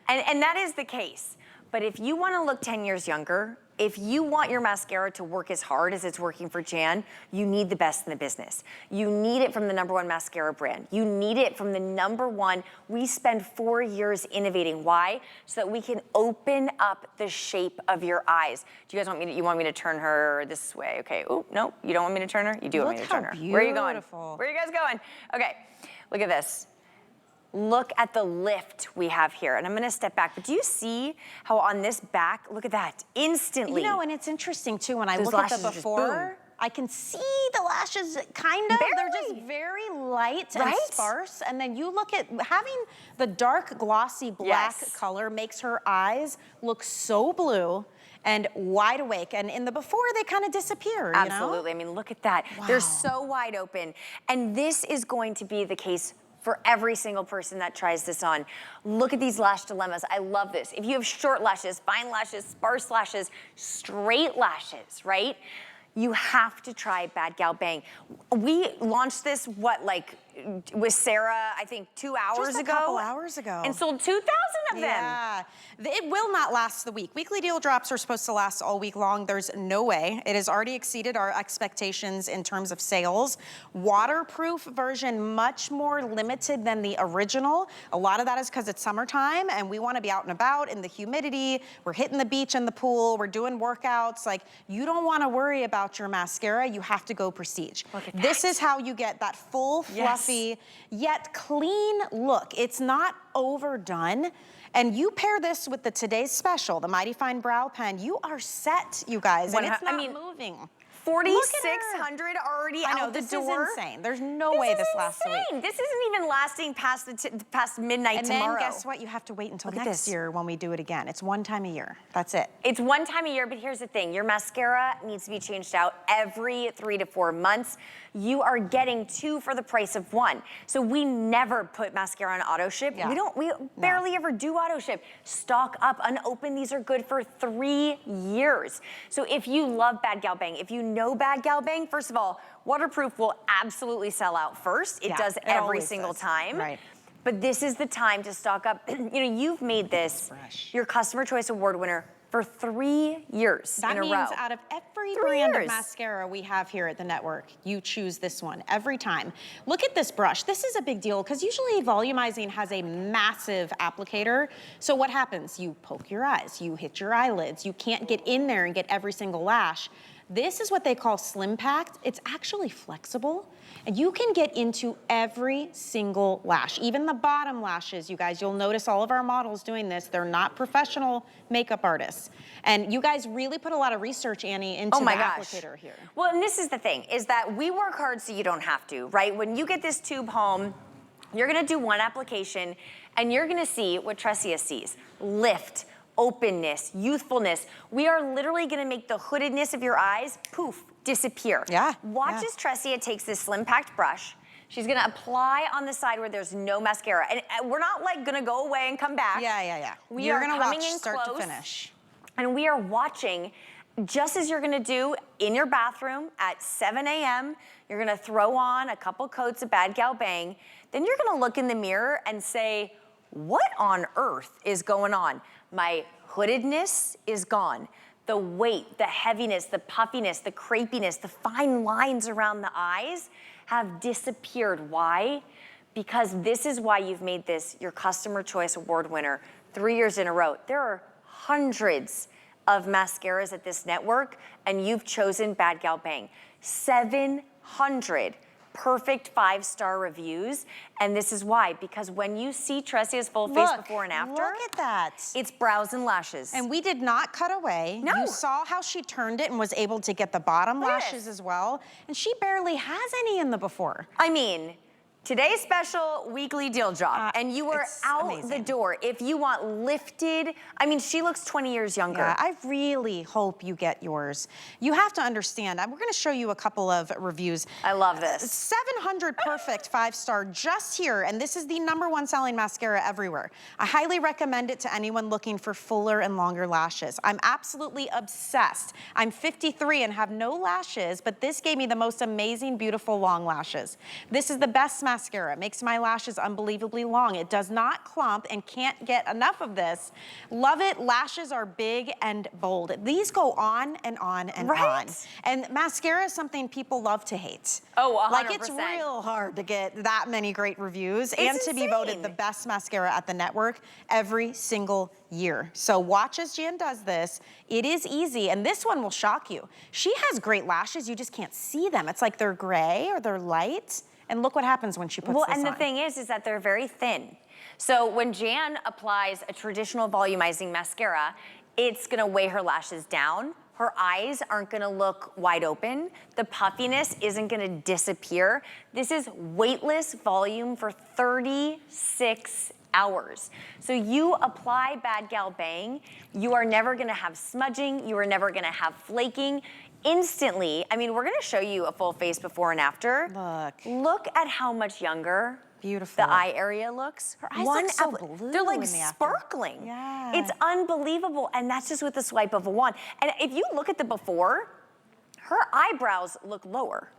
And that is the case. But if you want to look 10 years younger, if you want your mascara to work as hard as it's working for Jan, you need the best in the business. You need it from the #1 mascara brand. You need it from the #1. We spend 4 years innovating. Why? So that we can open up the shape of your eyes. Do you guys want me to, you want me to turn her this way? Okay, oh, no, you don't want me to turn her? You do want me to turn her. Where are you going? Where are you guys going? Okay, look at this. Look at the lift we have here. And I'm gonna step back, but do you see how on this back, look at that, instantly. You know, and it's interesting too, when I Those look at the lashes just before, boom. I can see the lashes kind of, they're just very light and sparse. And then you look at, having the dark glossy black color makes her eyes look so blue and wide awake. And in the before, they kind of disappear, Absolutely, you know? I mean, look at that. Wow. They're so wide open. And this is going to be the case for every single person that tries this on. Look at these lash dilemmas. I love this. If you have short lashes, fine lashes, sparse lashes, straight lashes, right? You have to try Bad Gal Bang. We launched this, what, like, with Sarah, I think 2 hours ago? Just a couple hours ago. And sold 2,000 of them. Yeah, it will not last the week. Weekly deal drops are supposed to last all week long. There's no way. It has already exceeded our expectations in terms of sales. Waterproof version, much more limited than the original. A lot of that is because it's summertime and we want to be out and about in the humidity. We're hitting the beach and the pool. We're doing workouts. Like, you don't want to worry about your mascara. You have to go Prestige. Look at that. This is how you get that full, fluffy, yet clean look. It's not overdone. And you pair this with the Today's Special, the Mighty Fine Brow Pen, you are set, you guys, and it's not moving. 4,600 already out the door. This is insane. There's no way this lasts a week. This isn't even lasting past midnight tomorrow. And then guess what? You have to wait until next year when we do it again. It's one time a year. That's it. It's one time a year, but here's the thing. Your mascara needs to be changed out every 3 to 4 months. You are getting 2 for the price of 1. So we never put mascara on auto ship. We barely ever do auto ship. Stock up, unopened. These are good for 3 years. So if you love Bad Gal Bang, if you know Bad Gal Bang, first of all, waterproof will absolutely sell out first. It does every single time. Right. But this is the time to stock up. You know, you've made this your Customer Choice Award winner for 3 years in a row. That means out of every brand of mascara we have here at the network, you choose this one every time. Look at this brush. This is a big deal because usually volumizing has a massive applicator. So what happens? You poke your eyes, you hit your eyelids, you can't get in there and get every single lash. This is what they call slim packed. It's actually flexible, and you can get into every single lash, even the bottom lashes, you guys. You'll notice all of our models doing this. They're not professional makeup artists. And you guys really put a lot of research, Annie, into the applicator here. Well, and this is the thing, is that we work hard so you don't have to, right? When you get this tube home, you're gonna do one application, and you're gonna see what Tressia sees. Lift, openness, youthfulness. We are literally gonna make the hoodedness of your eyes, poof, disappear. Watch as Tressia takes this slim packed brush. She's gonna apply on the side where there's no mascara. And we're not like gonna go away and come back. You're gonna watch start to finish. And we are watching, just as you're gonna do in your bathroom at 7 a.m., you're gonna throw on a couple coats of Bad Gal Bang. Then you're gonna look in the mirror and say, what on earth is going on? My hoodedness is gone. the weight, the heaviness, the puffiness, the crepiness, the fine lines around the eyes have disappeared. Why? Because this is why you've made this your Customer Choice Award winner 3 years in a row. There are hundreds of mascaras at this network, and you've chosen Bad Gal Bang. 700 perfect 5-star reviews, and this is why, because when you see Tressia's full face before and after, look at that. It's brows and lashes. And we did not cut away. No. You saw how she turned it and was able to get the bottom lashes as well, and she barely has any in the before. I mean, today's special weekly deal drop, and you are out the door. If you want lifted, I mean, she looks 20 years younger. Yeah, I really hope you get yours. You have to understand, we're gonna show you a couple of reviews. I love this. 700 perfect 5-star just here, and this is the #1 selling mascara everywhere. I highly recommend it to anyone looking for fuller and longer lashes. I'm absolutely obsessed. I'm 53 and have no lashes, but this gave me the most amazing, beautiful long lashes. This is the best mascara. It makes my lashes unbelievably long. It does not clump and can't get enough of this. Love it. Lashes are big and bold. These go on and on and on. And mascara is something people love to hate. Oh, 100%. Like, it's real hard to get that many great reviews and to be voted the best mascara at the network every single year. So watch as Jan does this. It is easy, and this one will shock you. She has great lashes. You just can't see them. It's like they're gray or they're light. And look what happens when she puts this on. Well, and the thing is that they're very thin. So when Jan applies a traditional volumizing mascara, it's gonna weigh her lashes down. Her eyes aren't gonna look wide open. The puffiness isn't gonna disappear. This is weightless volume for 36 hours. So you apply Bad Gal Bang, you are never gonna have smudging, you are never gonna have flaking. Instantly, I mean, we're gonna show you a full face before and after. Look at how much younger beautiful the eye area looks. Her eyes look so blue. They're like in the sparkling. Yeah. It's unbelievable, and that's just with the swipe of a wand. And if you look at the before, her eyebrows look lower.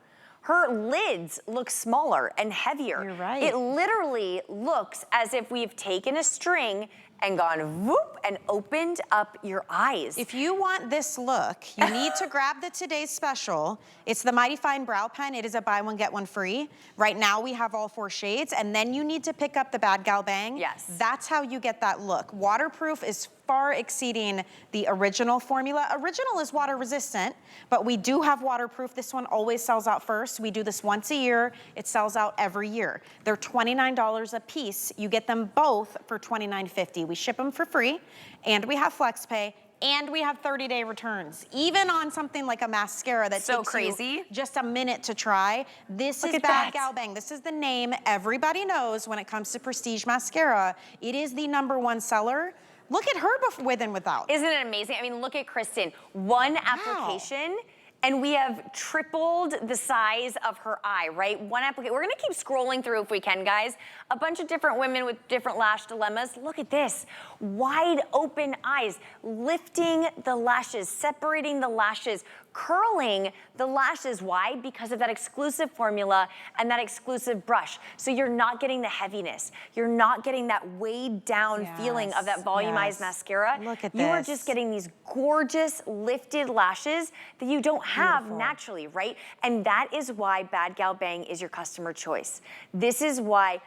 Her lids look smaller and heavier. You're right. It literally looks as if we've taken a string and gone whoop and opened up your eyes. If you want this look, you need to grab the today's special. It's the Mighty Fine Brow Pen. It is a buy one, get one free. Right now we have all 4 shades, and then you need to pick up the Bad Gal Bang. Yes. That's how you get that look. Waterproof is far exceeding the original formula. Original is water resistant, but we do have waterproof. This one always sells out first. We do this once a year. It sells out every year. They're $29 a piece. You get them both for $29.50. We ship them for free, and we have FlexPay, and we have 30-day returns. Even on something like a mascara that takes you just a minute to try. This is Bad Gal Bang. This is the name everybody knows when it comes to prestige mascara. It is the #1 seller. Look at her with and without. Isn't it amazing? I mean, look at Kristen. One application, and we have tripled the size of her eye, right? One application. We're gonna keep scrolling through if we can, guys. A bunch of different women with different lash dilemmas. Look at this. Wide open eyes, lifting the lashes, separating the lashes, curling the lashes. Why? Because of that exclusive formula and that exclusive brush. So you're not getting the heaviness. You're not getting that weighed down feeling of that volumized mascara. Look at You are this. just getting these gorgeous lifted lashes that you don't have naturally, right? And that is why Bad Gal Bang is your customer choice. This is why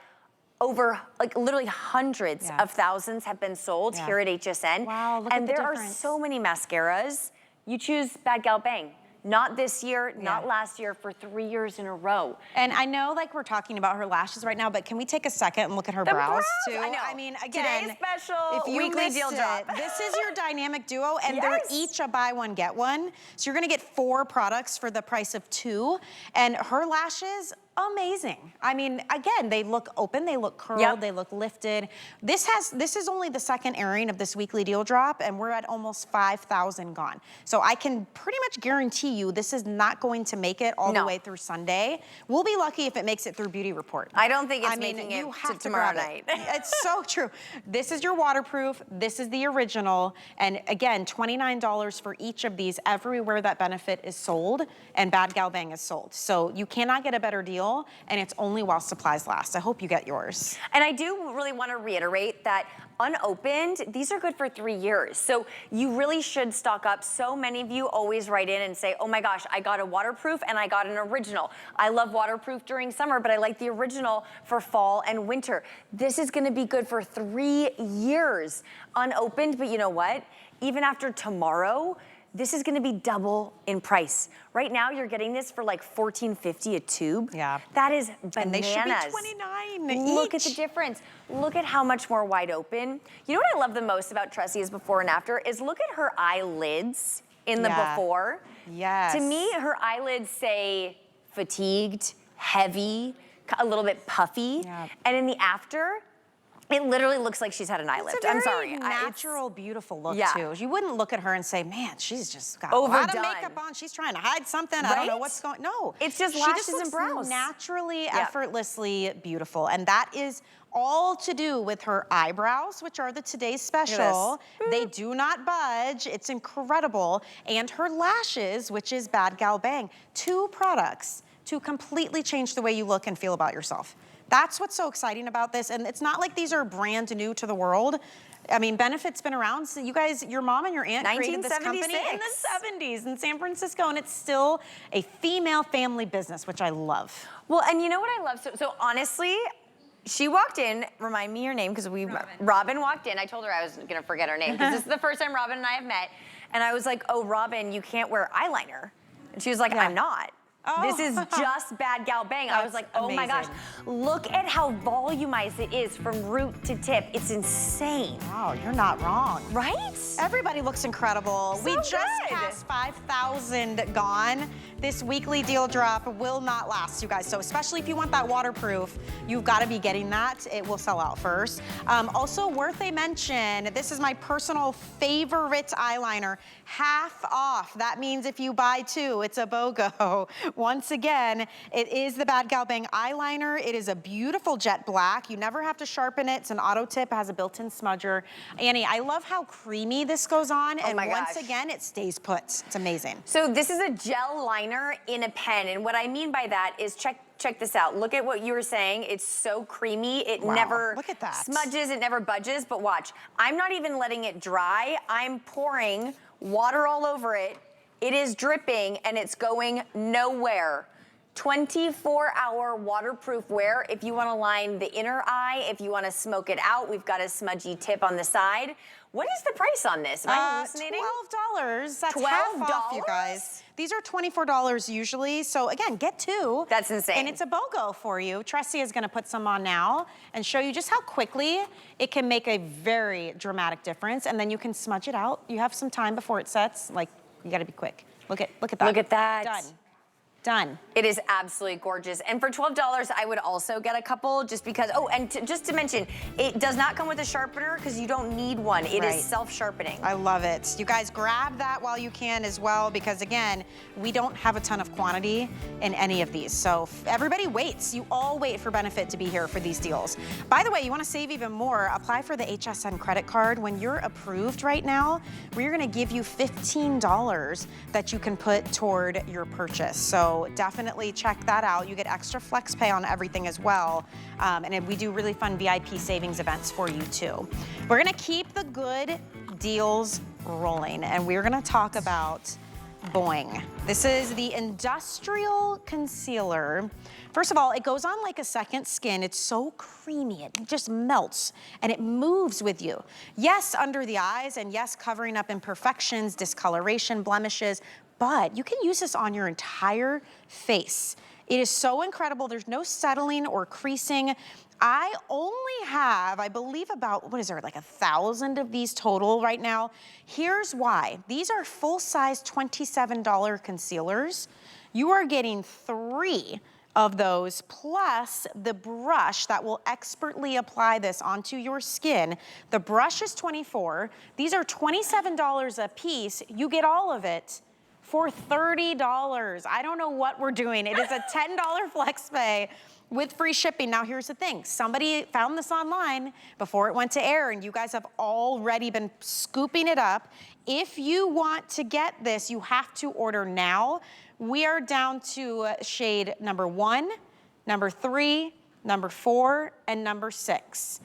over, like, literally hundreds of thousands have been sold here at HSN. Wow, look and at the there are difference. so many mascaras. You choose Bad Gal Bang. Not this year, not last year, for 3 years in a row. And I know, like, we're talking about her lashes right now, but can we take a second and look at her brows too? I know. I mean, again, Today's special if you weekly missed deal drop. this is your dynamic duo, and they're each a buy one, get one. So you're gonna get 4 products for the price of 2. And her lashes, amazing. I mean, again, they look open, they look curled, they look lifted. This is only the second airing of this weekly deal drop, and we're at almost 5,000 gone. So I can pretty much guarantee you this is not going to make it all the way through Sunday. We'll be lucky if it makes it through Beauty Report. I don't think it's making it to tomorrow night. It's so true. This is your waterproof, this is the original, and again, $29 for each of these everywhere that benefit is sold and Bad Gal Bang is sold. So you cannot get a better deal. deal, and it's only while supplies last. I hope you get yours. And I do really want to reiterate that unopened, these are good for 3 years. So you really should stock up. So many of you always write in and say, oh my gosh, I got a waterproof and I got an original. I love waterproof during summer, but I like the original for fall and winter. This is going to be good for 3 years unopened, but you know what? Even after tomorrow, this is gonna be double in price. Right now, you're getting this for like $14.50 a tube. Yeah. That is bananas. And they should be $29 Look at each. the difference. Look at how much more wide open. You know what I love the most about Tressia's before and after is look at her eyelids in the before. Yes. To me, her eyelids say fatigued, heavy, a little bit puffy. Yeah. And in the after, it literally looks like she's had an eye lift. It's a very I'm sorry. natural, beautiful look Yeah. too. You wouldn't look at her and say, man, she's just got a lot of Overdone. makeup on. She's trying to hide something. I don't know Right? what's going, no. It's just She lashes looks and brows. naturally, effortlessly beautiful. And that is all to do with her eyebrows, which are the today's special. They do not budge. It's incredible. And her lashes, which is Bad Gal Bang. 2 products to completely change the way you look and feel about yourself. That's what's so exciting about this. And it's not like these are brand new to the world. I mean, Benefit's been around. So you guys, your mom and your aunt created this company in the 70s in San Francisco, and it's still a female family business, which I love. Well, and you know what I love? So honestly, she walked in, remind me your name, because Robin walked in. I told her I was gonna forget her name, because this is the first time Robin and I have met. And I was like, oh, Robin, you can't wear eyeliner. And she was like, I'm not. This is just Bad Gal Bang. I was like, oh my gosh, look at how volumized it is from root to tip. It's insane. Wow, you're not wrong. Right? Everybody looks incredible. So We just good. passed 5,000 gone. This weekly deal drop will not last, you guys. So especially if you want that waterproof, you've got to be getting that. It will sell out first. Also worth a mention, this is my personal favorite eyeliner, half off. That means if you buy 2, it's a BOGO. Once again, it is the Bad Gal Bang eyeliner. It is a beautiful jet black. You never have to sharpen it. It's an auto tip. It has a built-in smudger. Annie, I love how creamy this goes on. And once again, it stays put. It's amazing. So this is a gel liner in a pen. And what I mean by that is check this out. Look at what you were saying. It's so creamy. It never look at that. Smudges. It never budges. But watch, I'm not even letting it dry. I'm pouring water all over it. It is dripping and it's going nowhere. 24-hour waterproof wear if you want to line the inner eye, if you want to smoke it out. We've got a smudgy tip on the side. What is the price on this? Am I hallucinating? $12. That's $12? half off, you guys. These are $24 usually. So again, get 2. That's insane. And it's a BOGO for you. Tressia is going to put some on now and show you just how quickly it can make a very dramatic difference. And then you can smudge it out. You have some time before it sets. Like, you got to be quick. Look at that. Look at that. Done. Done. It is absolutely gorgeous. And for $12, I would also get a couple just because, just to mention, it does not come with a sharpener because you don't need one. It is self-sharpening. I love it. You guys grab that while you can as well because again, we don't have a ton of quantity in any of these. So everybody waits. You all wait for Benefit to be here for these deals. By the way, you want to save even more, apply for the HSN credit card. When you're approved right now, we're going to give you $15 that you can put toward your purchase. So definitely check that out. You get extra flex pay on everything as well. And we do really fun VIP savings events for you too. We're gonna keep the good deals rolling and we're gonna talk about Boing. This is the industrial concealer. First of all, it goes on like a second skin. It's so creamy, it just melts and it moves with you. Yes, under the eyes and yes, covering up imperfections, discoloration, blemishes, but you can use this on your entire face. It is so incredible. There's no settling or creasing. I only have, I believe about, what is there, like 1,000 of these total right now. Here's why. These are full-size $27 concealers. You are getting 3 of those plus the brush that will expertly apply this onto your skin. The brush is $24. These are $27 a piece. You get all of it for $30. I don't know what we're doing. It is a $10 flex pay with free shipping. Now here's the thing. Somebody found this online before it went to air and you guys have already been scooping it up. If you want to get this, you have to order now. We are down to shade number 1, number 3, number 4, and number 6.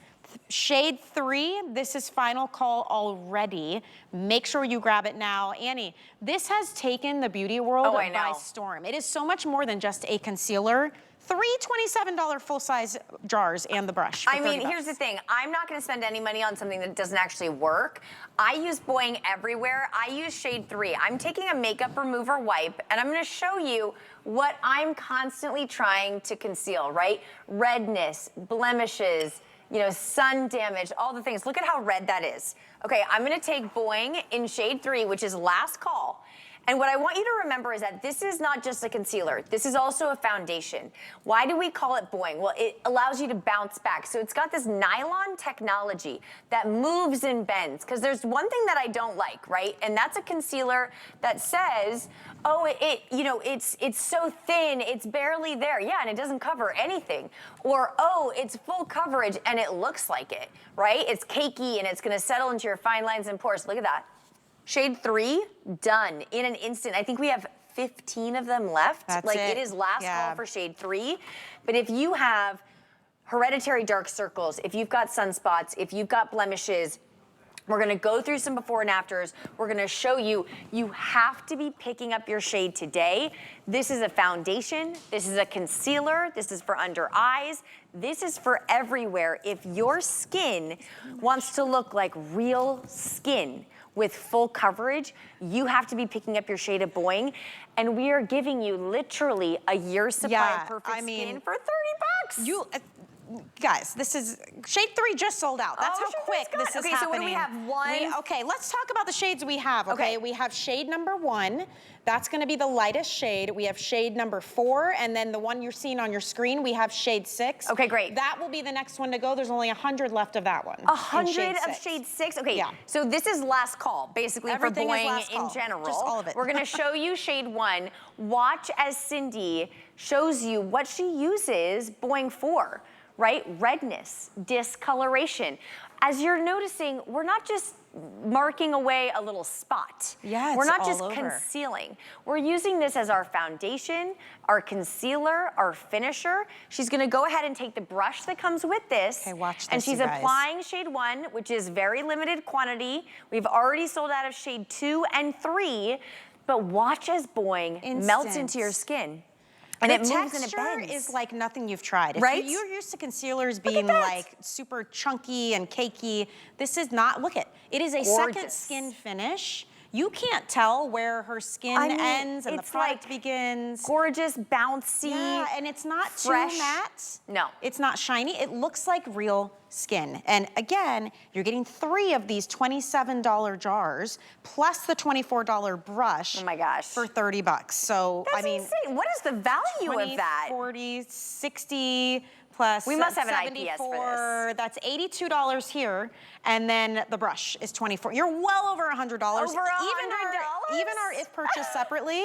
Shade 3, this is final call already. Make sure you grab it now. Annie, this has taken the beauty world by storm. It is so much more than just a concealer. 3 $27 full-size jars and the brush. I mean, here's the thing. I'm not going to spend any money on something that doesn't actually work. I use Boing everywhere. I use shade 3. I'm taking a makeup remover wipe, and I'm going to show you what I'm constantly trying to conceal, right? Redness, blemishes, you know, sun damage, all the things. Look at how red that is. Okay, I'm going to take Boing in shade 3, which is last call. And what I want you to remember is that this is not just a concealer. This is also a foundation. Why do we call it Boing? Well, it allows you to bounce back. So it's got this nylon technology that moves and bends. Because there's one thing that I don't like, right? And that's a concealer that says, oh, it's so thin, it's barely there. Yeah, and it doesn't cover anything. Or, oh, it's full coverage and it looks like it, right? It's cakey and it's gonna settle into your fine lines and pores. Look at that. Shade 3, done in an instant. I think we have 15 of them left. That's like it is last call for shade 3. But if you have hereditary dark circles, if you've got sunspots, if you've got blemishes, we're gonna go through some before and afters. We're gonna show you, you have to be picking up your shade today. This is a foundation, this is a concealer, this is for under eyes, this is for everywhere. If your skin wants to look like real skin, with full coverage, you have to be picking up your shade of Boing. And we are giving you literally a year's supply of perfect skin for $30. Guys, this is, shade 3 just sold out. That's how quick this is happening. Okay, so what do we have? Okay, let's talk about the shades we have, okay? We have shade number 1. That's gonna be the lightest shade. We have shade number 4, and then the one you're seeing on your screen, we have shade 6. Okay, great. That will be the next one to go. There's only 100 left of that one. 100 of shade 6? Okay, so this is last call, basically, everything for Boing in general. Just all of it. We're gonna show you shade 1. Watch as Cindy shows you what she uses Boing for. Right? Redness, discoloration. As you're noticing, we're not just marking away a little spot. Yeah, we're not all just over. concealing. We're using this as our foundation, our concealer, our finisher. She's gonna go ahead and take the brush that comes with this. Okay, watch this, and she's you guys. applying shade 1, which is very limited quantity. We've already sold out of shade 2 and 3, but watch as Boing melts into your skin. And it moves and it bends. The texture is like nothing you've tried. Right? If you're used to concealers being like super chunky and cakey, this is not, look it is a second skin finish. You can't tell where her skin ends and the product begins. Gorgeous, bouncy. Yeah, and it's not fresh. too matte. No. It's not shiny. It looks like real skin. And again, you're getting 3 of these $27 jars plus the $24 brush. Oh my gosh. For $30. So, that's insane. What is the value 20, of that? 40, 60 plus we must have an 74, IPS for this. That's $82 here, and then the brush is $24. You're well over $100. Over $100? Even our If purchase separately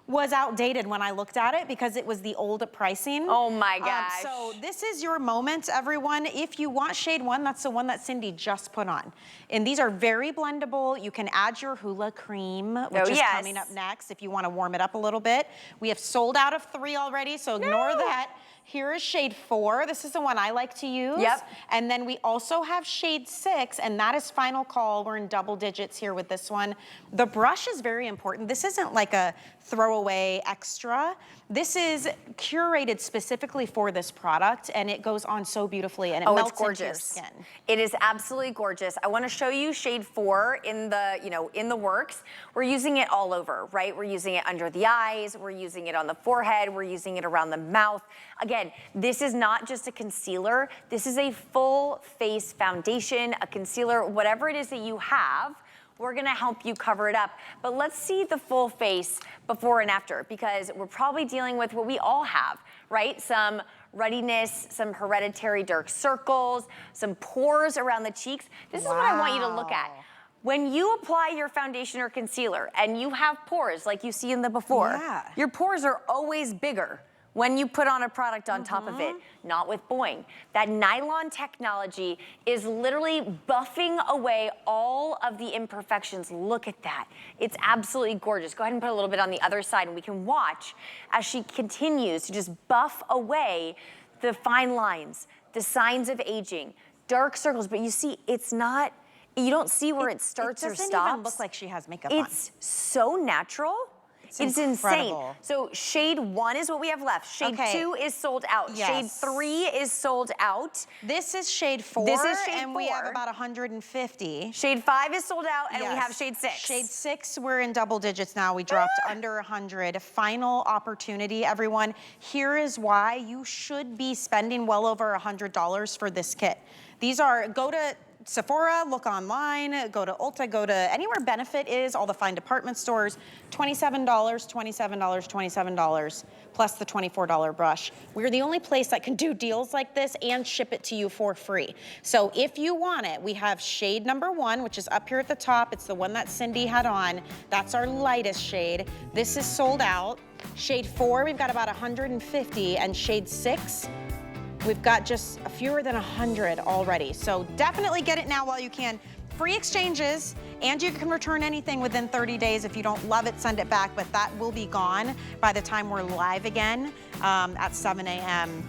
was outdated when I looked at it because it was the old pricing. Oh my gosh. So this is your moment, everyone. If you want shade 1, that's the one that Cindy just put on. And these are very blendable. You can add your hula cream, which is coming up next if you want to warm it up a little bit. We have sold out of 3 already, so ignore that. Here is shade 4. This is the one I like to use. Yep. And then we also have shade 6, and that is final call. We're in double digits here with this one. The brush is very important. This isn't like a throwaway extra. This is curated specifically for this product, and it goes on so beautifully, and it melts into your skin. It is absolutely gorgeous. I want to show you shade 4 in the, in the works. We're using it all over, right? We're using it under the eyes, we're using it on the forehead, we're using it around the mouth. Again, this is not just a concealer. This is a full face foundation, a concealer, whatever it is that you have. We're gonna help you cover it up. But let's see the full face before and after, because we're probably dealing with what we all have, right? Some ruddiness, some hereditary dark circles, some pores around the cheeks. This is what I want you to look at. When you apply your foundation or concealer and you have pores like you see in the before, your pores are always bigger. when you put on a product on top of it, not with Boing. That nylon technology is literally buffing away all of the imperfections. Look at that. It's absolutely gorgeous. Go ahead and put a little bit on the other side and we can watch as she continues to just buff away the fine lines, the signs of aging, dark circles, but you see, it's not, you don't see where it starts or stops. It doesn't even look like she has makeup on. It's so natural. It's insane. So shade 1 is what we have left. Shade 2 is sold out. Yes. Shade 3 is sold out. This is shade 4. This is shade 4. We have about 150. Shade 5 is sold out, and we have shade 6. Shade 6, we're in double digits now. We dropped under 100. Final opportunity, everyone. Here is why you should be spending well over $100 for this kit. These are, go to Sephora, look online, go to Ulta, go to anywhere Benefit is, all the fine department stores, $27, $27, $27, plus the $24 brush. We're the only place that can do deals like this and ship it to you for free. So if you want it, we have shade number 1, which is up here at the top. It's the one that Cindy had on. That's our lightest shade. This is sold out. Shade 4, we've got about 150, and shade 6, we've got just fewer than 100 already. So definitely get it now while you can. Free exchanges, and you can return anything within 30 days. If you don't love it, send it back, but that will be gone by the time we're live again at 7 a.m.